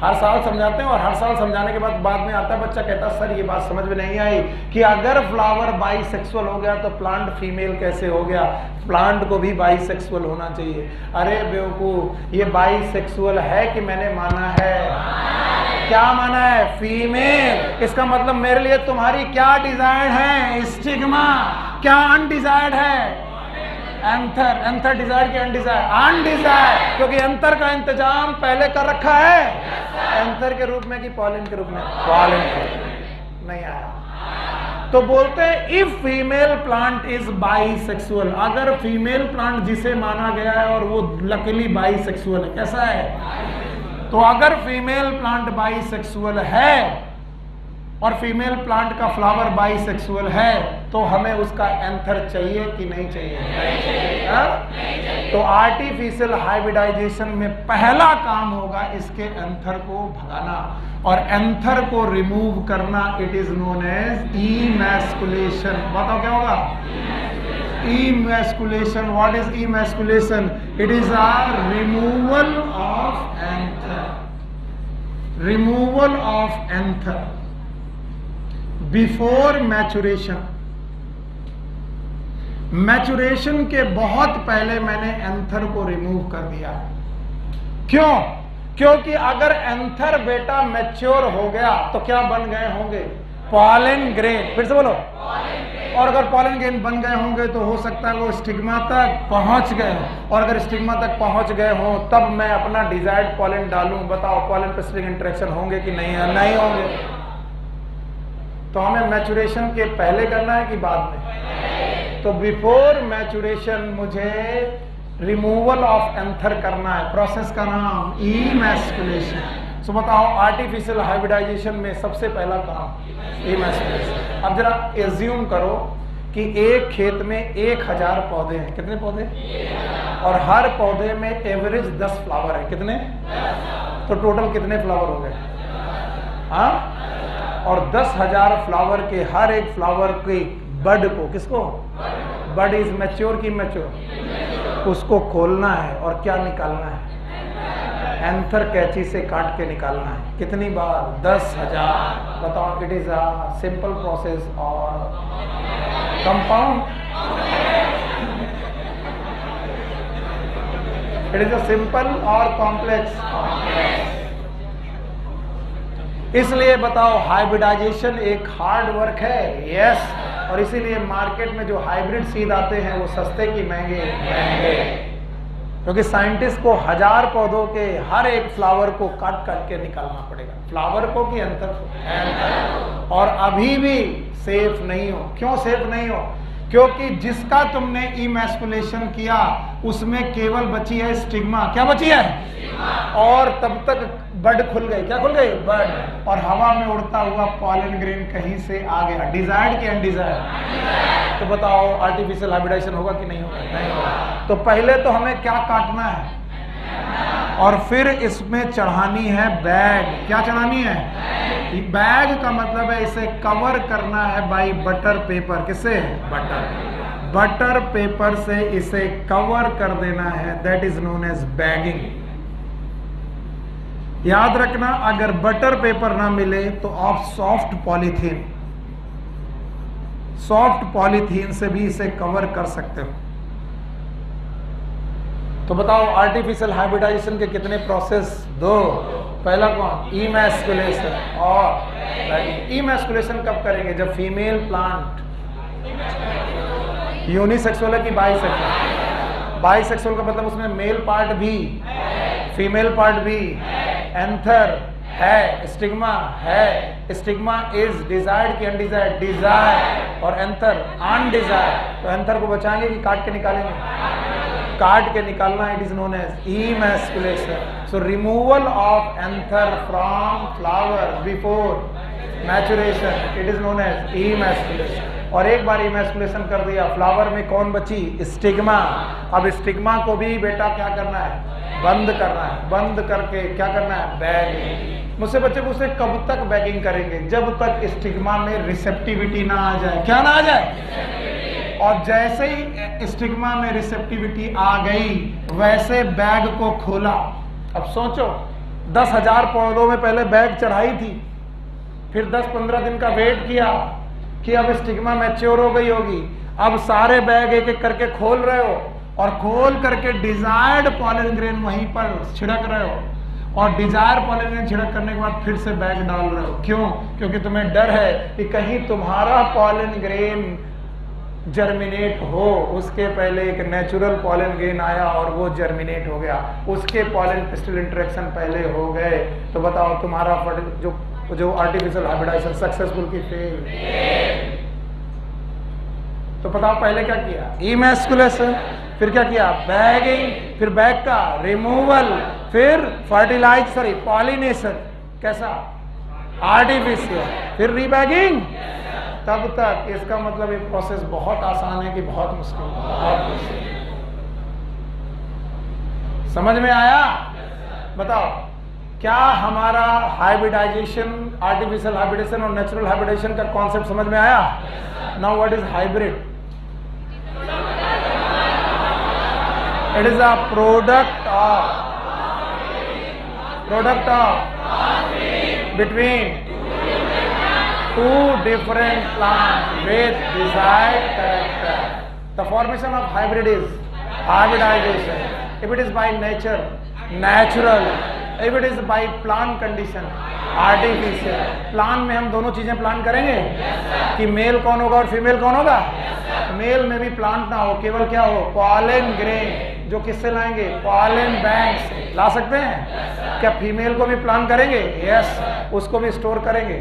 हर साल समझाते हैं और हर साल समझाने के बाद में आता है बच्चा, कहता सर ये बात समझ में नहीं आई कि अगर फ्लावर बाइसेक्सुअल हो गया तो प्लांट फीमेल कैसे हो गया? प्लांट को भी बाइसेक्सुअल होना चाहिए। अरे बेवकूफ, ये बाइसेक्सुअल है कि मैंने माना है? क्या माना है? फीमेल। इसका मतलब मेरे लिए तुम्हारी क्या डिजायर्ड है? स्टिग्मा। क्या अनडिजायर्ड है? एंथर। एंथर डिजायर्ड की अनडिजायर्ड? अनडिजायर्ड। क्योंकि एंथर का इंतजाम पहले कर रखा है। एंथर के रूप में कि पॉलन के रूप में? पॉलन नहीं आया। तो बोलते हैं if female plant is bisexual, अगर फीमेल प्लांट जिसे माना गया है और वो लकीली बाइसेक्सुअल है, कैसा है? तो अगर फीमेल प्लांट बाइसेक्सुअल है और फीमेल प्लांट का फ्लावर बाइसेक्सुअल है, तो हमें उसका एंथर चाहिए कि नहीं चाहिए? नहीं चाहिए। तो आर्टिफिशियल हाइब्रिडाइजेशन में पहला काम होगा इसके एंथर को भगाना और एंथर को रिमूव करना। It is known as emasculation. बताओ क्या होगा? Emasculation. What is emasculation? It is a removal of anther. Removal of anther before maturation. Maturation के बहुत पहले मैंने एंथर को रिमूव कर दिया। क्यों? क्योंकि अगर एंथर बेटा मैच्योर हो गया तो क्या बन गए होंगे? Pollen grain. फिर से बोलो। और अगर पॉलन ग्रेन बन गए होंगे तो हो सकता है वो स्टिग्मा तक पहुंच गए हो, और अगर स्टिग्मा तक पहुंच गए हो तब मैं अपना डिजायर्ड पॉलन डालूं। बताओ पॉलन पे स्टिग इंटरेक्शन होंगे कि नहीं? नहीं होंगे। तो हमें मैचुरेशन के पहले करना है कि बाद में? तो बिफोर मैचुरेशन मुझे रिमूवल ऑफ एंथर करना है। प्रोसेस का नाम इमैस्कुलेशन। सो बताओ आर्टिफिशियल हाइब्रिडाइजेशन में सबसे पहला काम इमैस्कुलेशन। अब जरा एज्यूम करो कि एक खेत में 1000 पौधे हैं। कितने पौधे? और हर पौधे में एवरेज 10 फ्लावर है। कितने? तो टोटल कितने फ्लावर हो गए? हाँ? और 10,000 फ्लावर के हर एक फ्लावर के बड को, किसको? बड इज मैच्योर की मैच्योर? उसको खोलना है और क्या निकालना है? एंथर कैंची से काट के निकालना है। कितनी बार? 10,000। बताओ, it is a simple process और compound? It is a simple और कॉम्प्लेक्स? इसलिए बताओ हाइब्रिडाइजेशन एक हार्ड वर्क है। यस। और इसीलिए मार्केट में जो हाइब्रिड सीड आते हैं वो सस्ते की महंगे, क्योंकि साइंटिस्ट को 1000 पौधों के हर एक फ्लावर को काट काट के निकालना पड़ेगा। फ्लावर को कि अंतर को। और अभी भी सेफ नहीं हो। क्यों सेफ नहीं हो? क्योंकि जिसका तुमने इमैस्कुलेशन किया उसमें केवल बची है स्टिग्मा। क्या बची है? और तब तक बड खुल गई। क्या खुल गई? बड। और हवा में उड़ता हुआ पॉलन ग्रेन कहीं से आ गया। डिजायर्ड कि अनडिजायर्ड? तो बताओ आर्टिफिशियल हाइब्रिडाइजेशन होगा कि नहीं होगा? नहीं होगा। तो पहले तो हमें क्या काटना है और फिर इसमें चढ़ानी है बैग। क्या चढ़ानी है? बैग का मतलब है इसे कवर करना है बाई बटर पेपर। किससे? बटर पेपर से इसे कवर कर देना है। That is known as bagging. याद रखना, अगर बटर पेपर ना मिले तो आप सॉफ्ट पॉलीथीन से भी इसे कवर कर सकते हो। तो बताओ आर्टिफिशियल हाइब्रिडाइजेशन के कितने प्रोसेस? 2। पहला कौन? इमैस्कुलेशन और बैगिंग। इमैस्कुलेशन कब करेंगे? जब फीमेल प्लांट यूनिसेक्सुअल है कि बाइसेक्सुअल? बाइसेक्सुअल का मतलब उसमें मेल पार्ट भी फीमेल पार्ट भी, एंथर है, स्टिग्मा है। स्टिग्मा इज डिजायर्ड कि अनडिजायर्ड? डिजायर्ड। और एंथर अनडिजायर्ड। तो एंथर को बचाएंगे कि काट के निकालेंगे? काट के निकालना। It is known as emasculation. So removal of anther from flower before maturation, it is known as emasculation. और एक बार इमैस्कुलेशन कर दिया, फ्लावर में कौन बची? स्टिग्मा। अब स्टिग्मा को भी बेटा क्या करना है? बंद करना है। बंद करके क्या करना है? बैगिंग। मुझसे बच्चे पूछते कब तक बैगिंग करेंगे? जब तक स्टिग्मा में रिसेप्टिविटी ना आ जाए। क्या ना आ जाए? और जैसे ही स्टिग्मा में रिसेप्टिविटी आ गई वैसे बैग को खोला। अब सोचो 10,000 पौधों में पहले बैग चढ़ाई थी, फिर 10-15 दिन का वेट किया कि अब स्टिग्मा मैच्योर हो गई होगी। अब सारे बैग एक एक करके खोल रहे हो और खोल करके डिजायर्ड पॉलन ग्रेन वहीं पर छिड़क रहे हो। और डिजायर पॉलन ग्रेन छिड़क करने के बाद फिर से बैग डाल रहे हो। क्यों? क्योंकि तुम्हें डर है कि कहीं तुम्हारा पॉलन ग्रेन जर्मिनेट हो। उसके पहले एक नेचुरल पॉलन ग्रेन आया और वो जर्मिनेट हो गया, उसके पॉलन पिस्टल इंटरेक्शन पहले हो गए। तो बताओ तुम्हारा जो आर्टिफिशियल हाइब्रिडाइजेशन सक्सेसफुल की फेल? तो बताओ पहले क्या किया? इमैस्कुलेशन। फिर क्या किया? बैगिंग। फिर बैग का रिमूवल। फिर पॉलिनेशन। कैसा? आर्टिफिशियल। फिर रीबैगिंग। तब तक इसका मतलब ये प्रोसेस बहुत आसान है कि बहुत मुश्किल? बहुत मुश्किल। समझ में आया? बताओ क्या हमारा हाइब्रिडाइजेशन, आर्टिफिशियल हाइब्रिडेशन और नेचुरल हाइब्रिडेशन का कॉन्सेप्ट समझ में आया? Now what is hybrid? It is a product of between two different plants with desired character. The formation of hybrid is hybridization. If it is by nature, natural. If it is by plant condition, artificial. Plan में हम दोनों चीजें plan करेंगे कि mail कौन होगा और female कौन होगा? मेल में भी प्लांट ना हो, केवल क्या हो? Pollen grain. जो किससे लाएंगे? पॉलन बैंक से ला सकते हैं। क्या फीमेल को भी प्लान करेंगे? यस। उसको भी स्टोर करेंगे,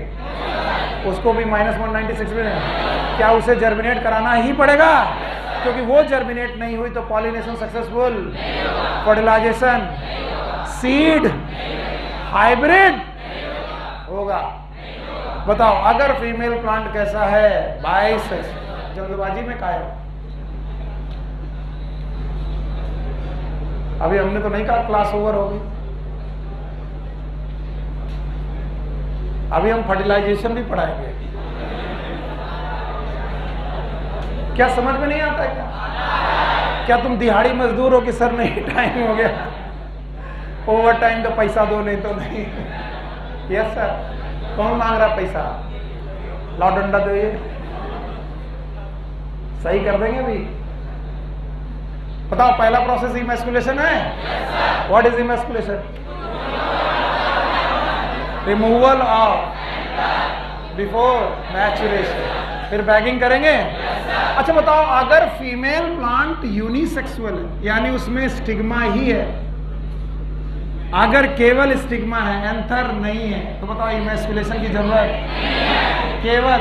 उसको भी -196 में। क्या उसे जर्मिनेट कराना ही पड़ेगा? क्योंकि वो जर्मिनेट नहीं हुई तो pollination successful, fertilization, seed hybrid होगा। बताओ अगर फीमेल प्लांट कैसा है? बाइसेक्सुअल। जल्दबाजी में काहे? अभी हमने तो नहीं कहा क्लास ओवर होगी। अभी हम फर्टिलाइजेशन भी पढ़ाएंगे। क्या समझ में नहीं आता क्या? क्या तुम दिहाड़ी मजदूर हो कि सर नहीं टाइम हो गया, ओवर टाइम तो पैसा दो, नहीं तो नहीं? Yes sir. कौन मांग रहा पैसा? लाओ डंडा दो, ये सही कर देंगे अभी। बताओ पहला प्रोसेस इमैस्कुलेशन है। What is emasculation? Removal of before maturation, फिर बैगिंग करेंगे। अच्छा बताओ, अगर फीमेल प्लांट यूनिसेक्सुअल है, यानी उसमें स्टिग्मा ही है, अगर केवल स्टिग्मा है, एंथर नहीं है, तो बताओ इमैस्कुलेशन की जरूरत, केवल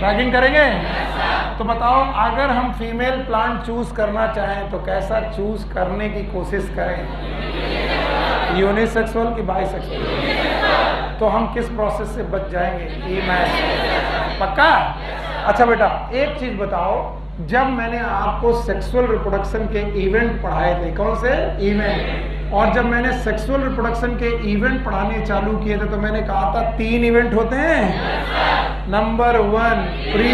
बैगिंग करेंगे। तो बताओ, अगर हम फीमेल प्लांट चूज करना चाहें तो कैसा चूज करने की कोशिश करें, यूनिसेक्सुअल की बाइसेक्सुअल, तो हम किस प्रोसेस से बच जाएंगे, इमैस्कुलेशन, पक्का। अच्छा बेटा, एक चीज बताओ, जब मैंने आपको सेक्सुअल रिप्रोडक्शन के इवेंट पढ़ाए थे, कौन से इवेंट, और जब मैंने सेक्सुअल रिप्रोडक्शन के इवेंट पढ़ाने चालू किए थे तो मैंने कहा था 3 इवेंट होते हैं। नंबर 1 प्री,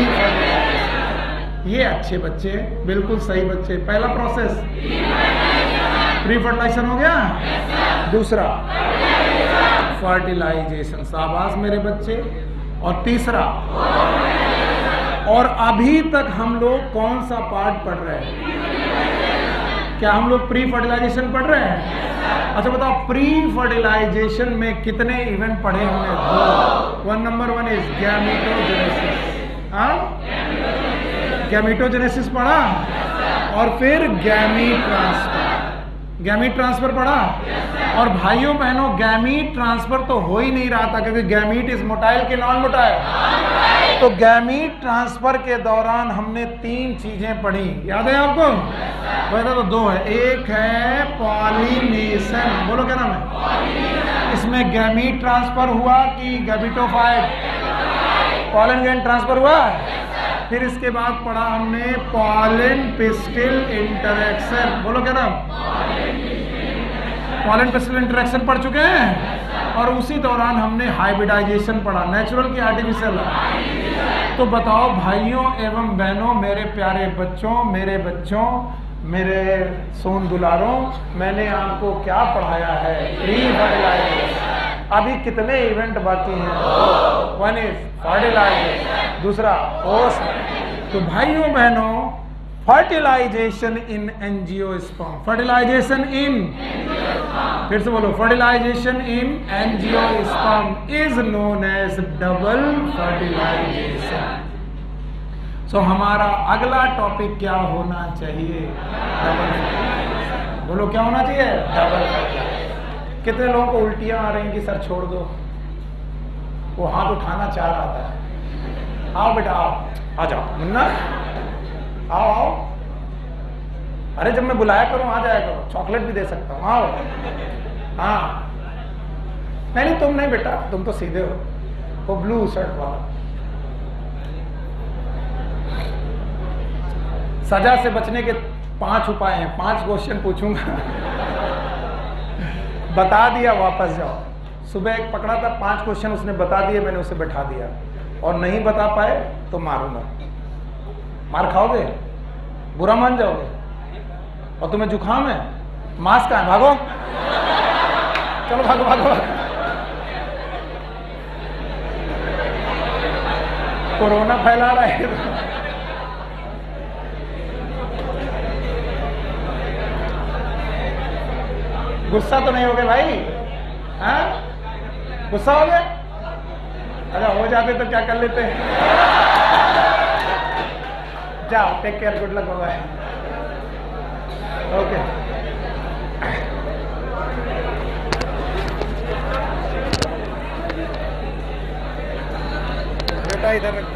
ये अच्छे बच्चे, बिल्कुल सही बच्चे। पहला प्रोसेस प्री फर्टिलाइजेशन हो गया, दूसरा फर्टिलाइजेशन, शाबाश मेरे बच्चे, और तीसरा, और अभी तक हम लोग कौन सा पार्ट पढ़ रहे हैं, क्या हम लोग प्री फर्टिलाइजेशन पढ़ रहे हैं? अच्छा बताओ, प्री फर्टिलाइजेशन में कितने इवेंट पढ़े होंगे? 2। नंबर 1 इज गैमेटोजेनेसिस, गैमेटोजेनेसिस पढ़ा, और फिर गैमीट ट्रांसफर, गैमीट ट्रांसफर पढ़ा। और भाइयों बहनों, गैमीट ट्रांसफर तो हो ही नहीं रहा था, क्योंकि गैमीट इज मोटाइल के नॉन मोटाइल। तो गैमीट ट्रांसफर के दौरान हमने 3 चीजें पढ़ी, याद है आपको? वैसे तो 2 है, एक है पॉलिनेशन, बोलो क्या नाम है? इसमें गैमीट ट्रांसफर हुआ कि गैमेटोफाइट, पॉलन ग्रैंड ट्रांसफर हुआ। फिर इसके बाद पढ़ा हमने पॉलन पिस्टिल इंटरेक्शन, बोलो क्या नाम? पॉलन पिस्टिल इंटरेक्शन पढ़ चुके हैं। और उसी दौरान हमने हाइब्रिडाइजेशन पढ़ा, नेचुरल की आर्टिफिशियल। तो बताओ भाइयों एवं बहनों, मेरे प्यारे बच्चों, मेरे बच्चों, मेरे सोन दुलारों, मैंने आपको क्या पढ़ाया है? Pre fertilization. अभी कितने इवेंट बाकी हैं? 1 इज फर्टिलाइजेशन, दूसरा पोस्ट। तो भाइयों बहनों, fertilization in angiosperm, fertilization in, फिर से बोलो, fertilization in angiosperm is known as double fertilization. So हमारा अगला टॉपिक क्या होना चाहिए? डबल, बोलो क्या होना चाहिए? Double fertilization. कितने लोगों को उल्टियां आ रही हैं कि सर छोड़ दो, वो हाथ उठाना चाह रहा था। आओ बेटा आओ, आ जाओ मुन्ना, आओ आओ। अरे जब मैं बुलाया करूं आ जाया करो, चॉकलेट भी दे सकता हूँ, आओ। हाँ नहीं तुम नहीं बेटा, तुम तो सीधे हो, वो ब्लू शर्ट वाला। सजा से बचने के 5 उपाय हैं, 5 क्वेश्चन पूछूंगा। बता दिया वापस जाओ। सुबह एक पकड़ा था, 5 क्वेश्चन उसने बता दिए, मैंने उसे बैठा दिया, और नहीं बता पाए तो मारूंगा। मार खाओगे, बुरा मान जाओगे, और तुम्हें जुकाम है, मास्क है, भागो, चलो भागो भागो, भागो। कोरोना फैला रहा है। गुस्सा तो नहीं हो गए भाई? हाँ गुस्सा हो गया? अगर हो जाते तो क्या कर लेते? जाओ, take care, good luck, bye. Okay बेटा इधर रख।